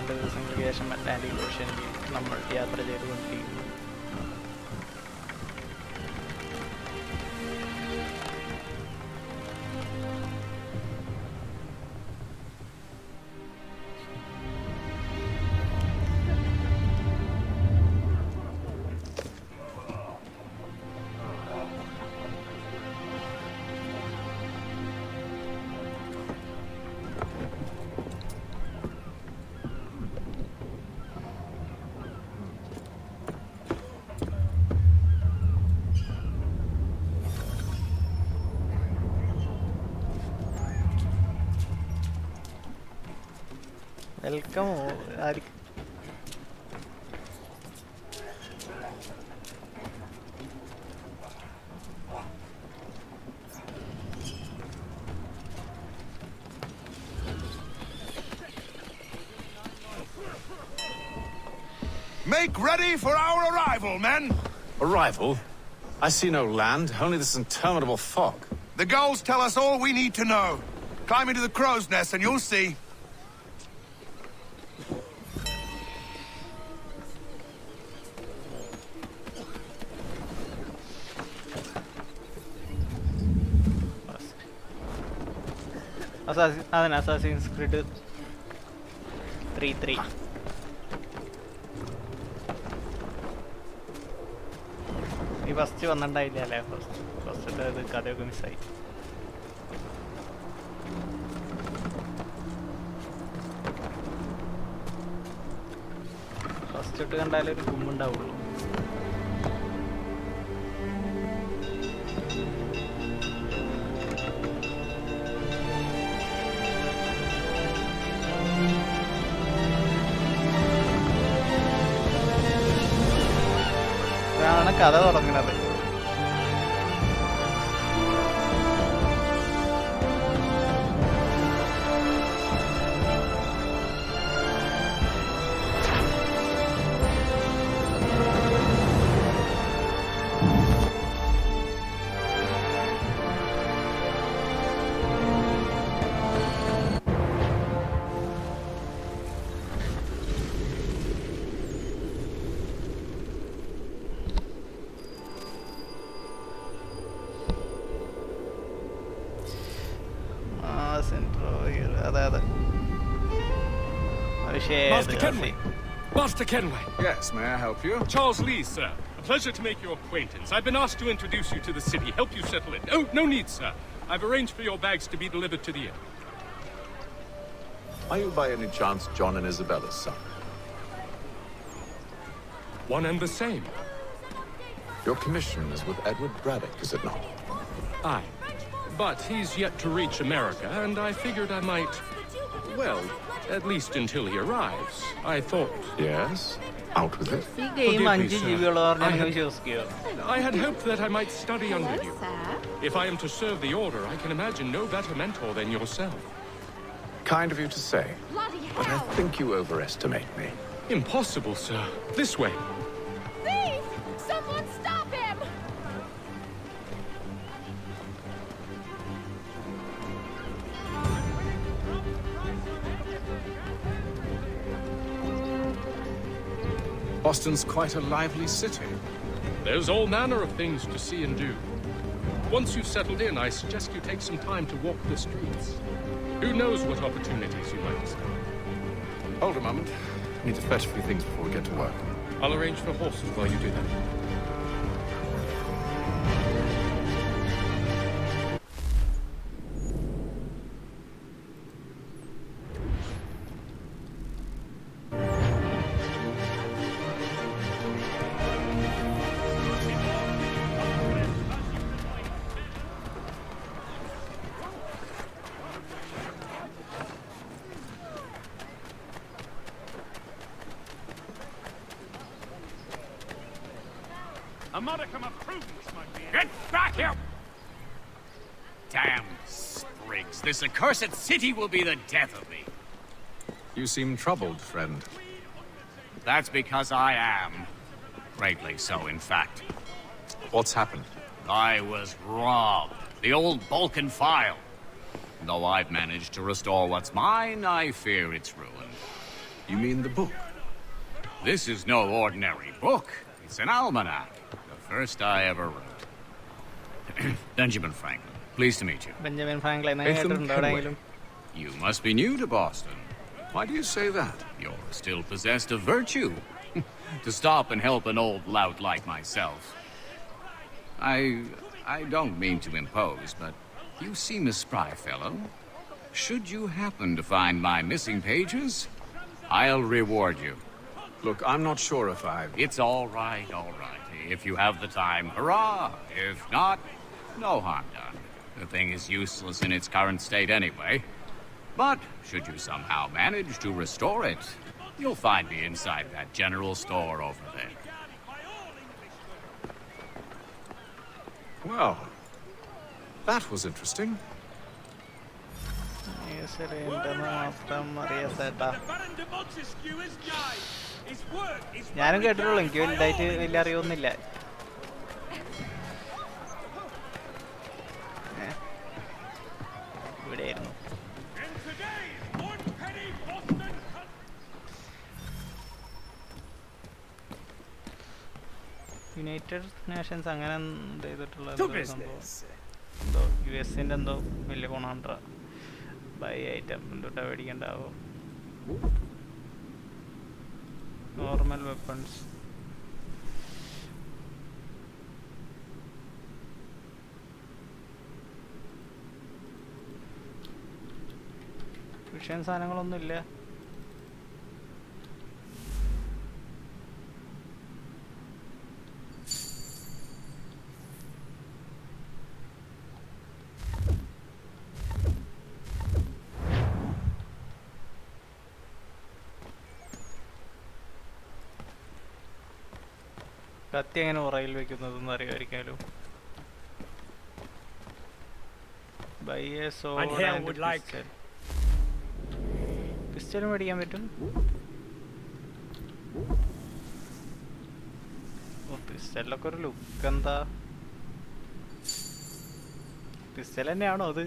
ദിവസങ്ങൾക്ക് ശേഷം Atlantic ഓഷ്യനിൽ നമ്മൾ യാത്ര ചെയ്തുകൊണ്ടിരിക്കുന്നു. Welcome. Make ready for our arrival, men! Arrival? I see no land, only this interminable fog. The gulls tell us all we need to know. Climb into the crow's nest and you'll see. Assassin's Creed 3. ഈ first വന്നിട്ടുണ്ടായില്ല അല്ലേ? First കഥയൊക്കെ മിസ്സായി. First ഇട്ട് കണ്ടാലേ ഒരു കുമ്പുണ്ടാവുള്ളൂ. കഥ തുടങ്ങുന്നത്. Master Kenway! Master Kenway! Yes, may I help you? Charles Lee, sir. A pleasure to make your acquaintance. I've been asked to introduce you to the city, help you settle in. Oh, no need, sir. I've arranged for your bags to be delivered to the inn. Are you by any chance John and Isabella's son? One and the same. Your commission is with Edward Braddock, is it not? Aye. But he's yet to reach America, and I figured I might... Well, at least until he arrives. I thought... Yes? Out with it. I had hoped that I might study under you. If I am to serve the Order, I can imagine no better mentor than yourself. Kind of you to say. But I think you overestimate me. Impossible, sir. This way. Thief! Someone stop him! Boston's quite a lively city. There's all manner of things to see and do. Once you've settled in, I suggest you take some time to walk the streets. Who knows what opportunities you might discover. Hold a moment. I need to fetch a few things before we get to work. I'll arrange for horses while you do that. A modicum of prudence, my dear. Get back here! Damn sprigs. This accursed city will be the death of me. You seem troubled, friend. That's because I am. Greatly so, in fact. What's happened? I was robbed. The old Balkan file. Though I've managed to restore what's mine, I fear it's ruined. You mean the book? This is no ordinary book. It's an almanac. The first I ever wrote. Benjamin Franklin. Pleased to meet you. Benjamin Franklin. You must be new to Boston. Why do you say that? You're still possessed of virtue. To stop and help an old lout like myself. I don't mean to impose, but you seem a spry fellow. Should you happen to find my missing pages, I'll reward you. Look, I'm not sure if I... It's all right, all right. If you have the time, hurrah! If not, no harm done. The thing is useless in its current state anyway. But should you somehow manage to restore it, you'll find me inside that general store over there. Well, that was interesting. ഞാനും കേട്ടിട്ടുള്ളൂ എനിക്ക് വലുതായിട്ട് വലിയ അറിയൊന്നുമില്ല ഇവിടെയായിരുന്നു United Nations അങ്ങനെ എന്ത് ചെയ്തിട്ടുള്ള എന്തോ US-ന്റെ എന്തോ വലിയ കൊണാണ്ട്ര ബൈ ഐറ്റം എന്തുട്ടാ മേടിക്കണ്ടാവോ നോർമൽ വെപ്പൺസ് വിഷയം സാധനങ്ങളൊന്നും ഇല്ല കത്തി എങ്ങനെ ഉറയിൽ വെക്കുന്നതെന്ന് അറിയാമായിരിക്കാമല്ലോ പിസ്റ്റലും മേടിക്കാൻ പറ്റും പിസ്റ്റലിലൊക്കെ ഒരു ലുക്ക് എന്താ പിസ്റ്റൽ തന്നെയാണോ അത്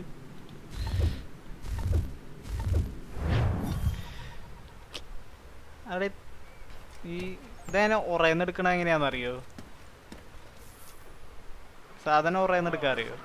അവിടെ ഈ ഇതേനെ ഉറയെന്ന് എടുക്കണ എങ്ങനെയാണെന്നറിയോ സാധനം ഉറയെന്ന് എടുക്കാൻ അറിയോ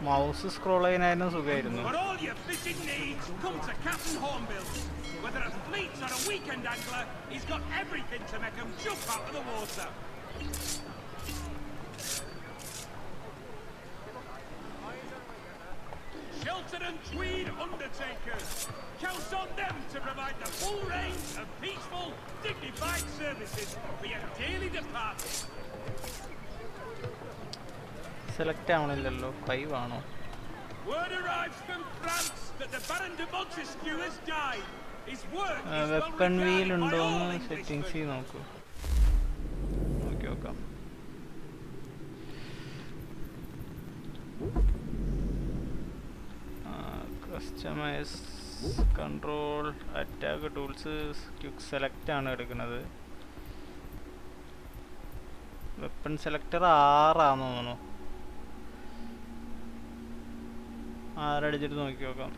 മൗസ് സ്ക്രോൾ ചെയ്യാനായിരുന്നു സുഖമായിരുന്നു Whether a fleet or a weekend angler, he's got everything to make him jump out of the water. Shelter and Tweed Undertakers. Count on them to provide the full range of peaceful, dignified services for your daily departed. Select ആവണില്ലല്ലോ 5 ആണോ Word arrives from France that the Baron de Montesquieu has died. Weapon wheel ഉണ്ടോന്ന് settings നോക്കൂ നോക്കാം customise control attack tools quick select ആണ് എടുക്കുന്നത് weapon selector 6 ആണെന്ന് തോന്നുന്നു 6 അടിച്ചിട്ട് നോക്കി നോക്കാം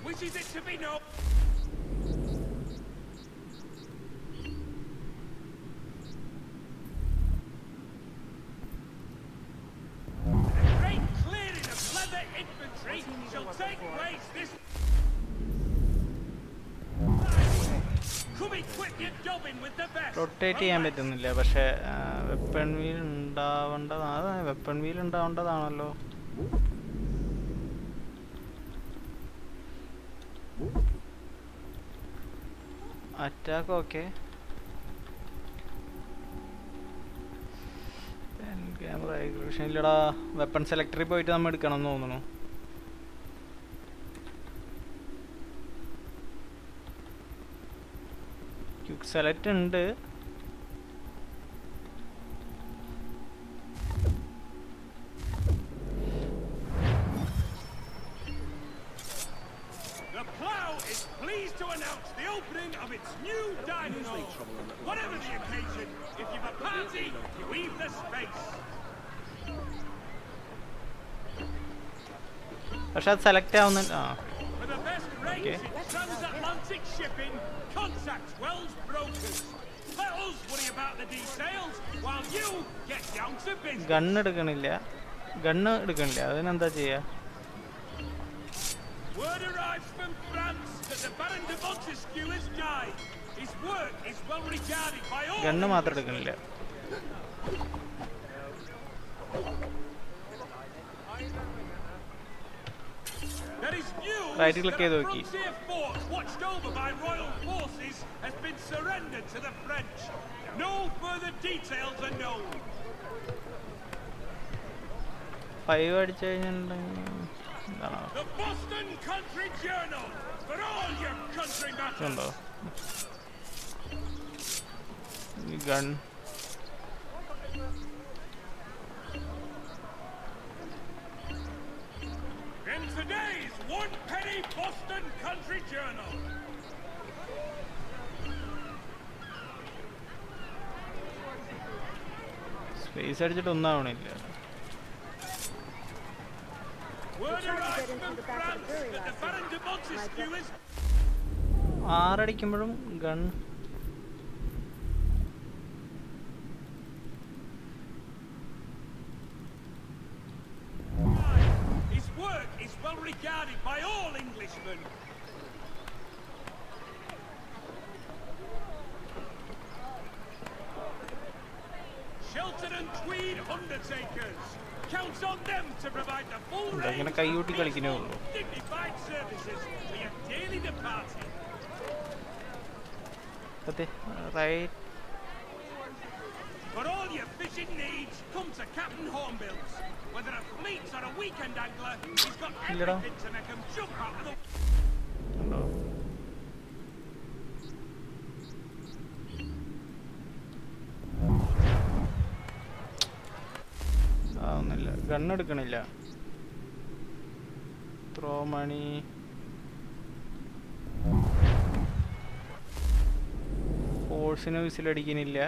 Wishes it to be known. A great clearing of leather infantry shall take place this. Come equip your jobbing with the best. Rotate ചെയ്യാൻ പറ്റുന്നില്ല പക്ഷേ വെപ്പൺ വീൽ ഉണ്ടാവേണ്ടതാണല്ലോ അറ്റാക്ക് ഓക്കെ. ക്യാമറ എക്സിബിഷൻ ഇല്ലടാ. വെപ്പൺ സെലക്ടറിൽ പോയിട്ട് നമ്മൾ എടുക്കണം എന്ന് തോന്നുന്നു. ക്വിക്ക് സെലക്ട് ഉണ്ട്. The Plough is pleased to announce the opening of its new dining hall. Whatever the occasion, if you've a party, you leave the space. പക്ഷെ അത് സെലക്ട് ആവുന്നില്ല. For the best rates in transatlantic shipping, contact Wells Brokers. Let us worry about the details while you get down to business. Gun എടുക്കണില്ല. അതിനെന്താ ചെയ്യാ? Word arrives from France that the Baron de Montesquieu has died. His work is well regarded by all. Gun മാത്രം എടുക്കണില്ല. There is news Right, that click a ചെയ്ത് നോക്കി. frontier fort watched over by royal forces has been surrendered to the French. No further details are known. 5 അടിച്ചു കഴിഞ്ഞിട്ടുണ്ടെങ്കിൽ The Boston Country Journal for all your country matters. ഉണ്ടോ gun? In today's one-penny Boston Country Journal. Space അടിച്ചിട്ട് ഒന്നും ആവണില്ല. Word arrives from France that the Baron de Montesquieu is 6 അടിക്കുമ്പോഴും gun His work is well regarded by all Englishmen. Shelton and Tweed undertakers. Counts on them to provide the full range of peaceful, dignified services for your daily departing. Right. For all your fishing needs, come to Captain Hornbill's. Whether a fleet or a weekend angler, he's got everything to make him jump out of the... ആവുന്നില്ല. ഗണ്ണെടുക്കണില്ല. Throw മണി ഫോഴ്സിന് വിസിലടിക്കുന്നില്ല.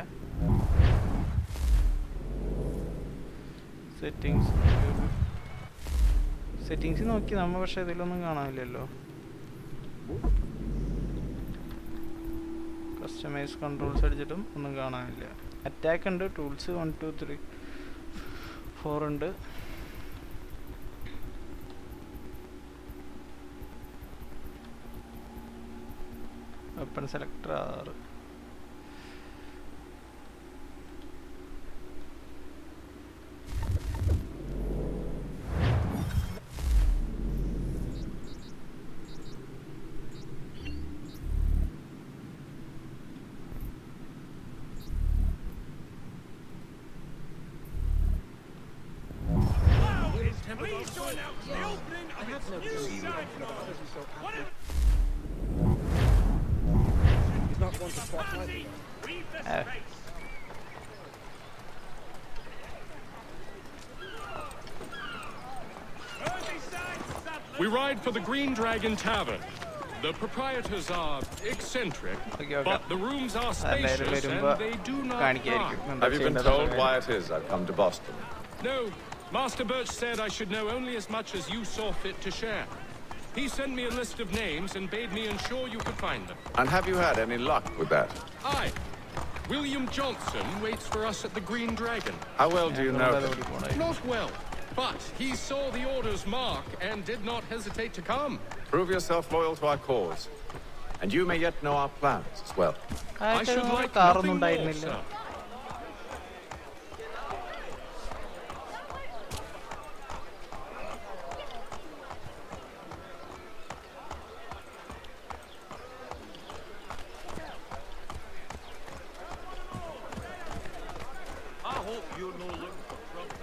Settings നോക്കി നമ്മ, പക്ഷെ ഇതിലൊന്നും കാണാനില്ലല്ലോ. Customise controls അടിച്ചിട്ടും ഒന്നും കാണാനില്ല. Attack ഉണ്ട്, tools 1 2 3 4 ഉണ്ട്. Weapon selector 6. Pleased to announce the opening of its new side floor. Whatever... He's not one to swap either. Leave the space. We ride for the Green Dragon Tavern. The proprietors are eccentric, but the rooms are spacious and they do not cry. Have you been told why it is I've come to Boston? No. Master Birch said I should know only as much as you saw fit to share. He sent me a list of names and bade me ensure you could find them. And have you had any luck with that? Aye. William Johnson waits for us at the Green Dragon. How well do you know him? Not well, but he saw the order's mark and did not hesitate to come. Prove yourself loyal to our cause. And you may yet know our plans as well. I should like nothing more, sir. You're no look for trouble.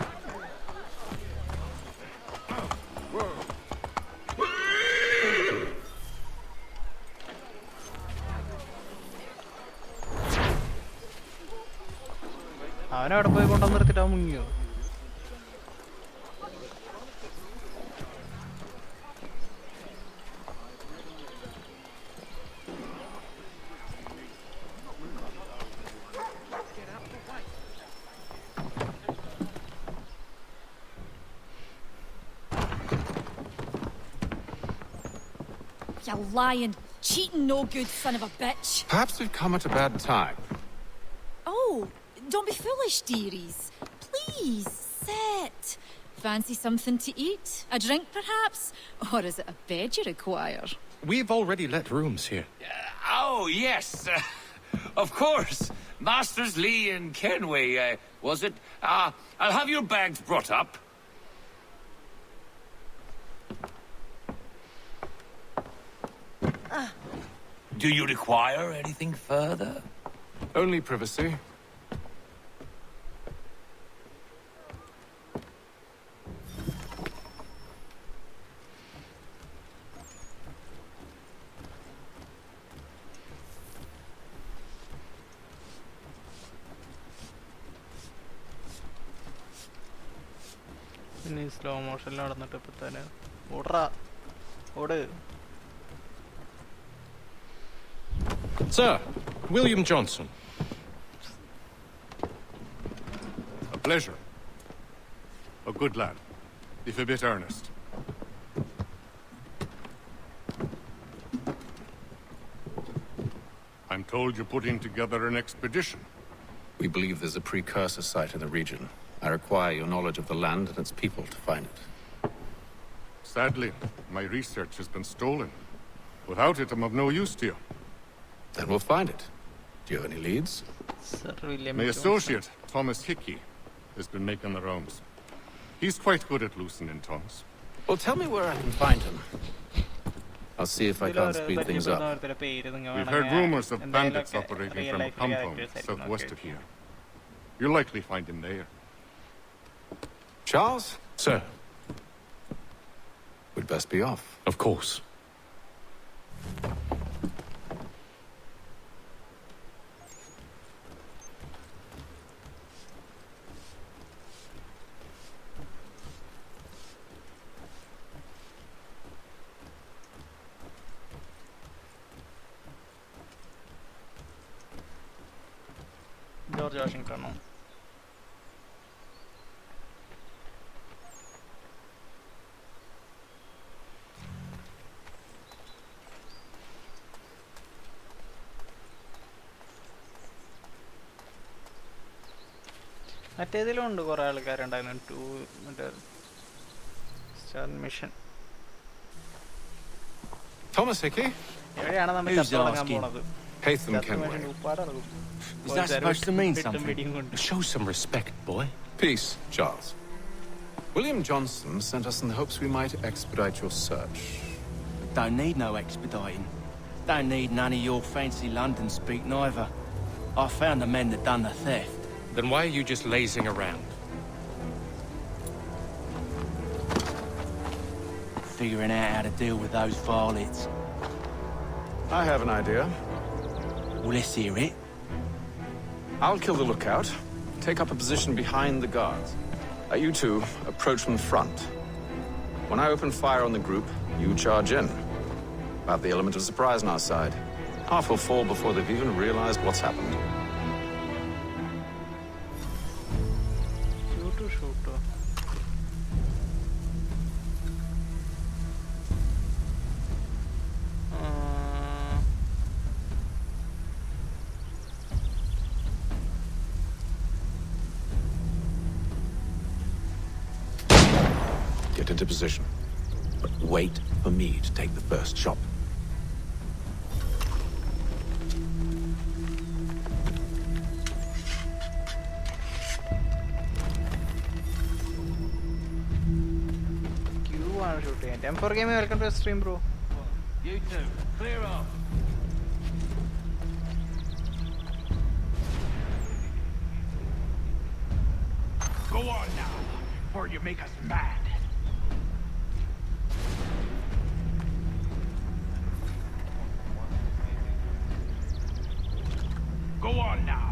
അവനവിടെ പോയി കൊണ്ടുവന്ന് നിർത്തിട്ട് അവൻ മുങ്ങിയോ? You lying, cheating, no good son of a bitch. Perhaps we've come at a bad time. Oh, don't be foolish, dearies. Please, sit. Fancy something to eat? A drink, perhaps? Or is it a bed you require? We've already let rooms here. Oh, yes. Of course. Masters Lee and Kenway, was it? I'll have your bags brought up. Do you require anything further? Only privacy. ഇനി slow മോഷനിൽ നടന്നിട്ട് ഇപ്പൊ തന്നെ ഓടറാ ഓട്. Sir, William Johnson. A pleasure. A good lad, if a bit earnest. I'm told you're putting together an expedition. We believe there's a precursor site in the region. I require your knowledge of the land and its people to find it. Sadly, my research has been stolen. Without it, I'm of no use to you. Then we'll find it. Do you have any leads? Sir William My Johnson. associate, Thomas Hickey, has been making the rounds. He's quite good at loosening tongues. Well, tell me where I can find him. I'll see if I can't speed things up. We've heard rumors of bandits operating from a compound southwest of here. You'll likely find him there. Charles? Sir. We'd best be off. Of course. George വാഷിംഗ്ടണോ? മറ്റേതിലും ഉണ്ട് കുറെ ആൾക്കാരുണ്ടായിരുന്നു. മറ്റേ star mission. Thomas Hickey? എവിടെയാണ് നമ്മൾ ചത്തു തുടങ്ങാൻ പോണത്? Haytham Kenway. Is that supposed to mean something? Show some respect, boy. Peace, Charles. William Johnson sent us in the hopes we might expedite your search. Don't need no expediting. Don't need none of your fancy London speak neither. I found the men that done the theft. Then why are you just lazing around? Figuring out how to deal with those varlets. I have an idea. Well, let's hear it. I'll kill the lookout, take up a position behind the guards. You two approach from the front. When I open fire on the group, you charge in. About the element of surprise on our side. Half will fall before they've even realized what's happened. Shoot. Get into position. But wait for me to take the first shot. M4 Gaming, welcome to the stream, bro. You two, clear off. Go on now, or you make us mad. Go on now.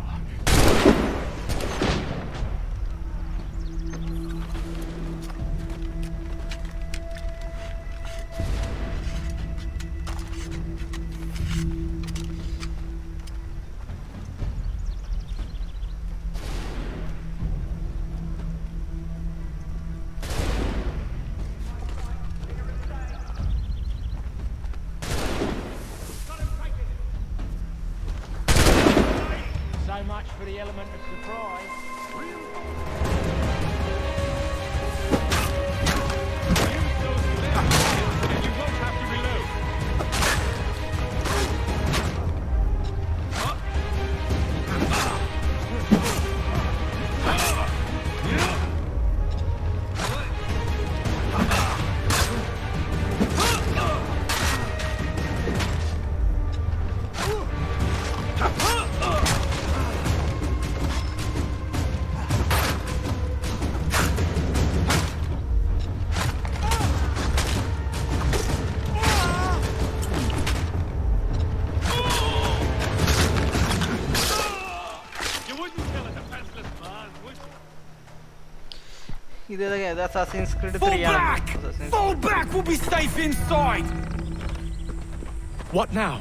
So much for the element of surprise. ഇത് Assassin's Creed 3 Fall ആണ്. back! Fall back! We'll be safe inside! What now?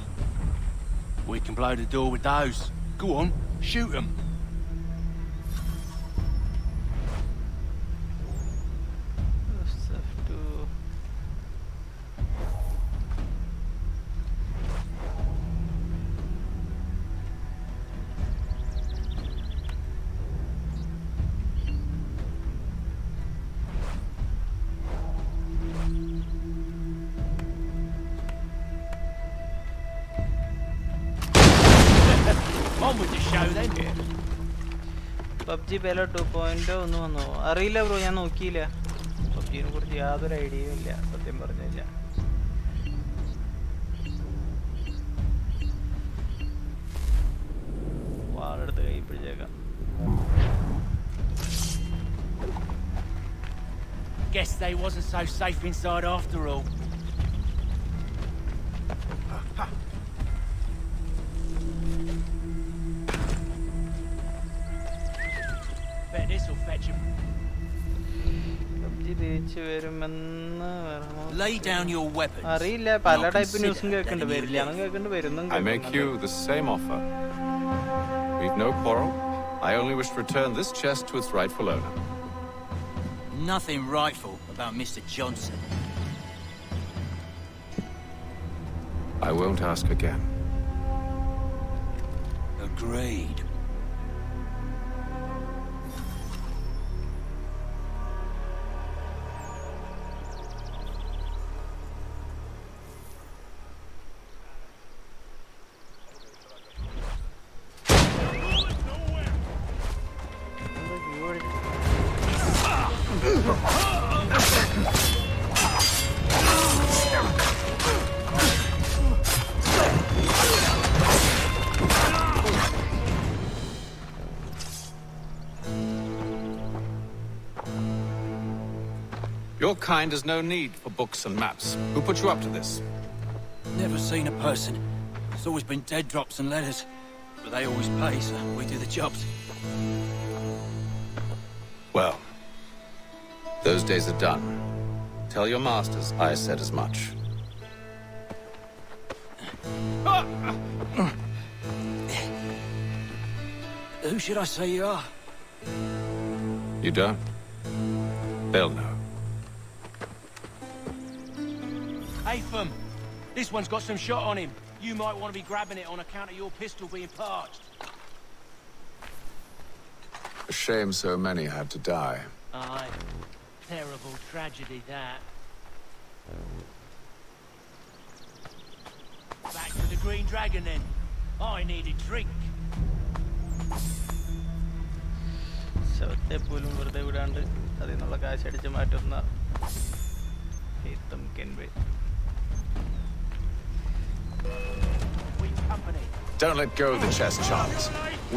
We can blow the door with those. Go on, shoot them. On with the show then. PUBG Beta 2.0 ഒന്ന് വന്നോ? അറിയില്ല bro, ഞാൻ നോക്കിയില്ല. PUBGനെ കുറിച്ച് യാതൊരു ഐഡിയയും ഇല്ല സത്യം പറഞ്ഞു കഴിഞ്ഞാൽ. വാളെടുത്ത് കൈ പിടിച്ചേക്കാം. Guess they wasn't so safe inside after all. Bet this'll fetch him. PUBG തിരിച്ചു വരുമെന്ന് Lay down your weapons. അറിയില്ല, പല ടൈപ്പ് ന്യൂസും കേൾക്കുന്നുണ്ട്. വരില്ലാന്നും കേൾക്കുന്നുണ്ട്, വരുന്നും I make you the same offer. We've no quarrel. I only wish to return this chest to its rightful owner. Nothing rightful about Mr. Johnson. I won't ask again. Agreed. Your kind has no need for books and maps. Who put you up to this? Never seen a person. It's always been dead drops and letters. But they always pay, so we do the jobs. Well, those days are done. Tell your masters I said as much. Who should I say you are? You don't? They'll know. Hey, Fum. This one's got some shot on him. You might want to be grabbing it on account of your pistol being parched. A shame so many had to die. Aye. Terrible tragedy, that. Back to the Green Dragon, then. I need a drink. ശവത്തെ പോലും വെറുതെ വിടാണ്ട് അതിൽ നിന്നുള്ള കാശടിച്ച് മാറ്റുന്ന ഹിത്തം കെൻവേ. Don't let go of the chest, Charles.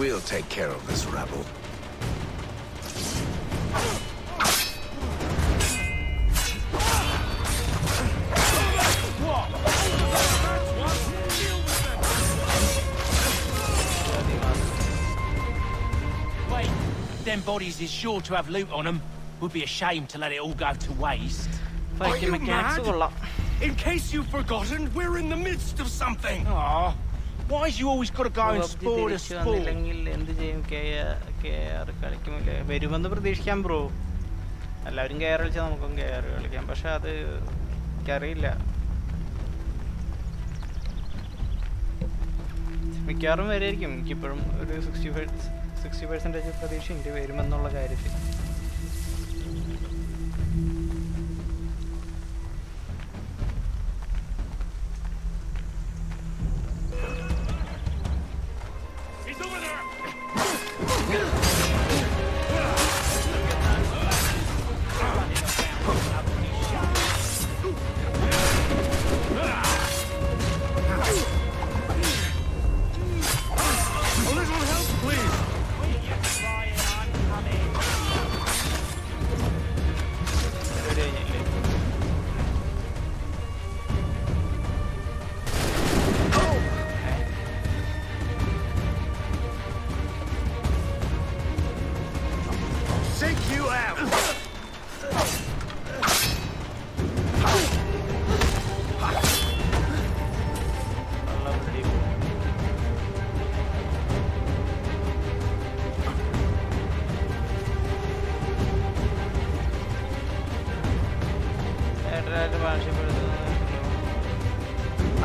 We'll take care of this rabble. bodies is sure to have loot on them. Would be a shame to let it all go to waste. Are you mad? In case you've forgotten, we're in the midst of something. Aw, why is you always got to go and spoil the sport? എന്ത് ചെയ്യും? KR കളിക്കുമില്ലേ? വരുമെന്ന് പ്രതീക്ഷിക്കാം bro. എല്ലാവരും KR കളിച്ചാൽ നമുക്കും KR കളിക്കാം. പക്ഷെ അത് എനിക്കറിയില്ല. മിക്കവാറും വരെയായിരിക്കും. എനിക്കിപ്പോഴും ഒരു 60% പ്രതീക്ഷയുണ്ട് വരുമെന്നുള്ള കാര്യത്തിൽ.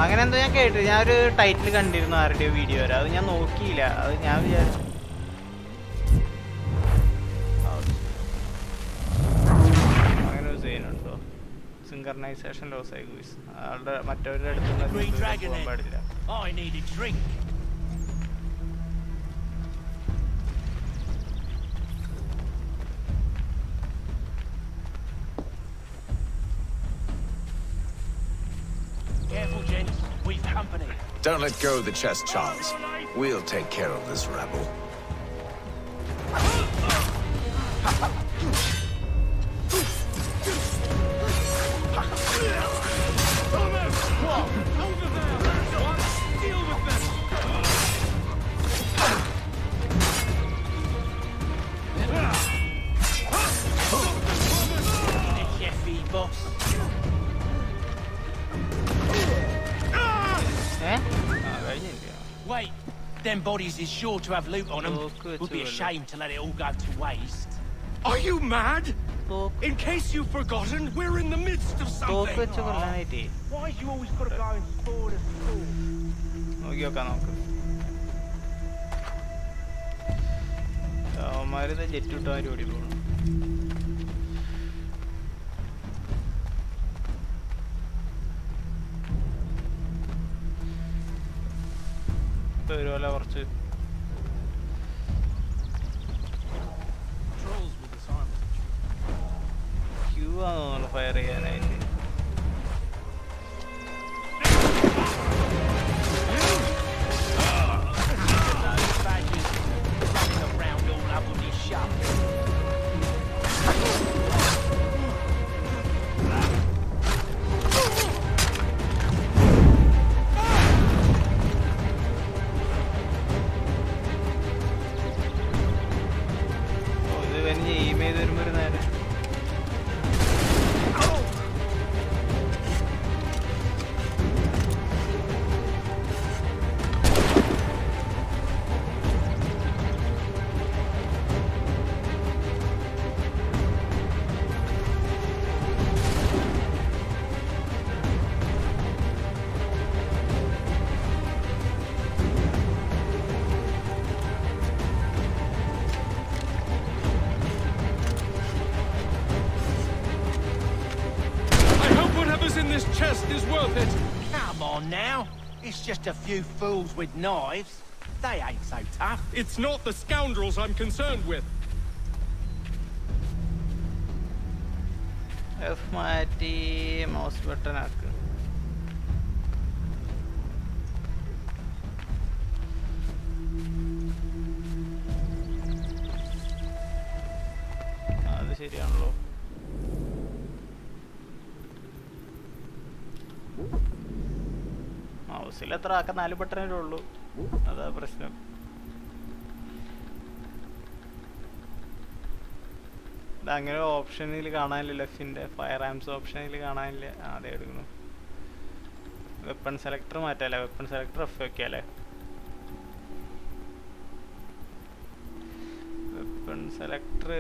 അങ്ങനെ എന്തോ ഞാൻ കേട്ടു. ഞാനൊരു ടൈറ്റിൽ കണ്ടിരുന്നു ആരുടെയോ വീഡിയോ വരെ. അത് ഞാൻ നോക്കിയില്ല. അത് ഞാൻ വിചാരിച്ചു അങ്ങനെ ഒരു സീനുണ്ടോ? സിങ്കർണൈസേഷൻ ലോസ് ആയി ഗൂസ്. ആളുടെ മറ്റവരുടെ അടുത്ത് പോകാൻ പാടില്ല. Don't let go of the chest, Charles. We'll take care of this rebel. Wait, them bodies is sure to have loot on them. Would be a shame to let it all go to waste. Are you mad? In case you've forgotten, we're in the midst of something. Why is you always got to go and spoil the sport? അവന്മാര് jet വിട്ടവര് ഓടി പോകണം. വരുമല്ല കുറച്ച് Q ആണെന്ന് തോന്നുന്നു fire ചെയ്യാനായിട്ട്. It's just a few fools with knives. They ain't so tough. It's not the scoundrels I'm concerned with. F മാറ്റി mouse button ആക്ക്. അത് ശരിയാണല്ലോ. മൗസിൽ എത്ര ആക്കാൻ 4 ബട്ടണേ ഉള്ളൂ. അതാ പ്രശ്നം. അങ്ങനെ ഓപ്ഷനിൽ കാണാനില്ല. ലെഫ്റ്റിൻ്റെ ഫയർ ആംസ് ഓപ്ഷനിൽ കാണാനില്ല. അതെ എടുക്കുന്നു. വെപ്പൺ സെലക്ടർ മാറ്റാല്ലേ? വെപ്പൺ സെലക്ടർ എഫ് വെക്കാല്ലേ? വെപ്പൺ സെലക്ടർ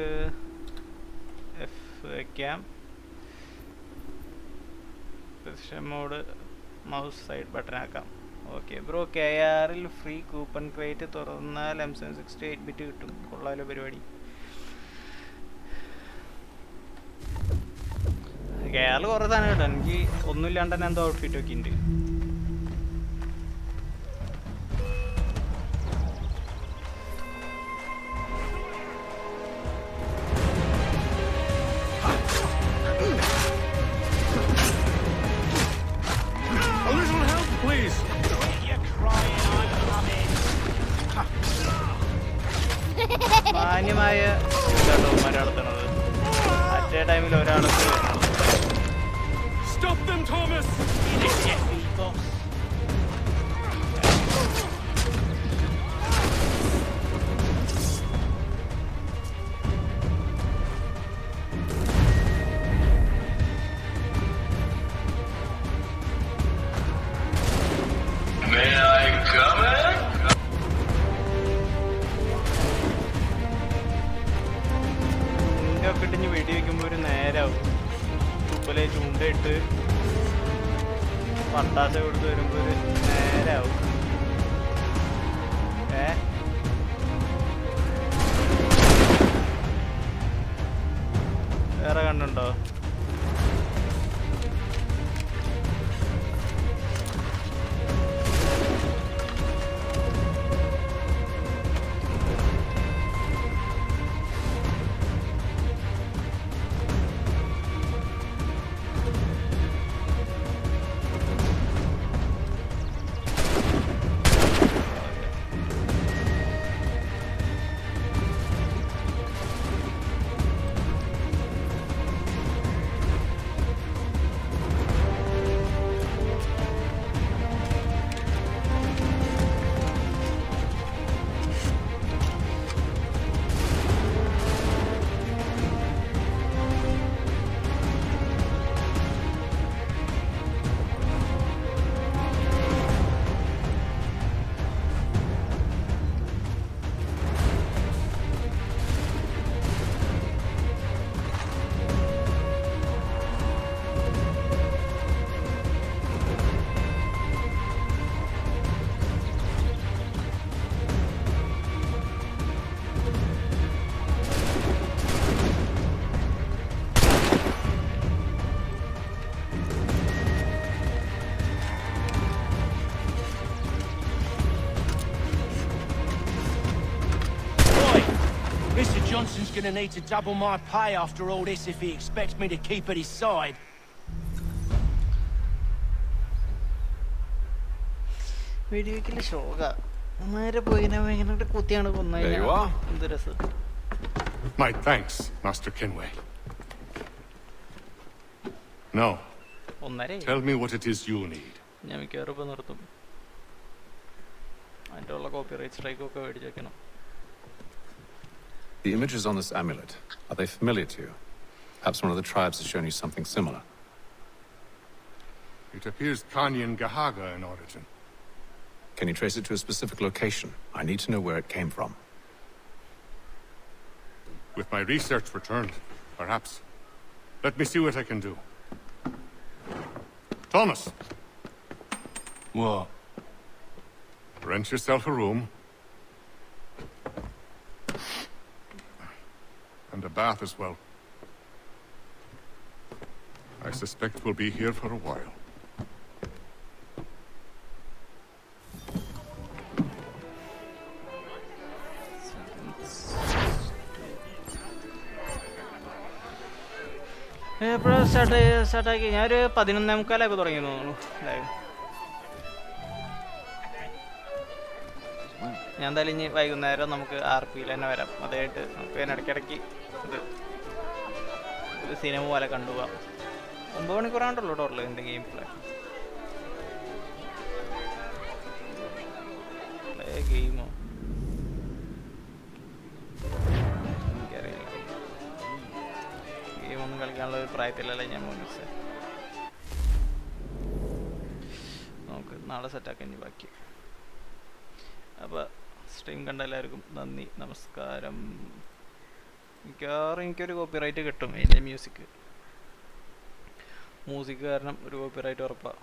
എഫ് വയ്ക്കാം. Position mode mouse side button ആക്കാം. ഓക്കെ ബ്രോ, KRൽ ഫ്രീ കൂപ്പൺ ക്രേറ്റ് തുറന്നാൽ M768 ബിറ്റ് കിട്ടും. കൊള്ളാലോ പരിപാടി. KRൽ കുറേ സാധനം കിട്ടും. എനിക്ക് ഒന്നുമില്ലാണ്ട് തന്നെ എന്തോ ഔട്ട്ഫിറ്റ് ഒക്കെ ഉണ്ട്. മാന്യമായ ഇതാട്ടോ മലയാളത്തിനത്. അറ്റേ ടൈമിൽ ഒരാൾക്ക് Stop them, Thomas! May I come in? ഒക്കെ ഇട്ടിഞ്ഞ് വെടി വയ്ക്കുമ്പോൾ ഒരു നേരാവും. തുപ്പലെ ചൂണ്ടയിട്ട് പട്ടാസ കൊടുത്ത് വരുമ്പോൾ ഒരു നേരാവും. വേറെ കണ്ടുണ്ടോ? Johnson's gonna need to double my pay after all this if he expects me to keep at his side. വെടിവെക്കല് ശോക നേരെ പോയിങ്ങനെ കുത്തിയാണ് കൊന്നത്. There you are. എന്ത് രസം. My thanks, Master Kenway. Now, tell me what it is you'll need. ഞാൻ മിക്കവാറും ഇപ്പം നിർത്തും. അതിൻ്റെ ഉള്ള copyright സ്ട്രൈക്കൊക്കെ മേടിച്ചേക്കണം. The images on this amulet, are they familiar to you? Perhaps one of the tribes has shown you something similar. It appears Kanyan Gahaga in origin. Can you trace it to a specific location? I need to know where it came from. With my research returned, perhaps. Let me see what I can do. Thomas! What? Rent yourself a room. And a bath as well. I suspect we'll be here for a while. എപ്പോഴും സ്റ്റാർട്ടാക്കി ഞാനൊരു 11:45 തുടങ്ങി തോന്നുന്നു. ഞാൻ എന്തായാലും ഇനി വൈകുന്നേരം നമുക്ക് RPയിൽ തന്നെ വരാം. അതായിട്ട് നമുക്ക് ഇടയ്ക്കിടയ്ക്ക് ഒരു സിനിമ പോലെ കണ്ടുപോകാം. 9 മണിക്കൂറാണ്ടല്ലോ ടോട്ടൽ എൻ്റെ ഗെയിം പ്ലേ. ഗെയിമോ എനിക്കറിയില്ല. ഗെയിമൊന്നും കളിക്കാനുള്ള ഒരു പ്രായത്തിലല്ല ഞാൻ മോനിസ്. നമുക്ക് നാളെ സെറ്റാക്കാം ഇനി ബാക്കി. അപ്പോൾ സ്ട്രീം കണ്ട എല്ലാവർക്കും നന്ദി, നമസ്കാരം. മിക്കവാറും എനിക്കൊരു കോപ്പിറൈറ്റ് കിട്ടും എൻ്റെ മ്യൂസിക് കാരണം ഒരു കോപ്പിറൈറ്റ് ഉറപ്പാണ്.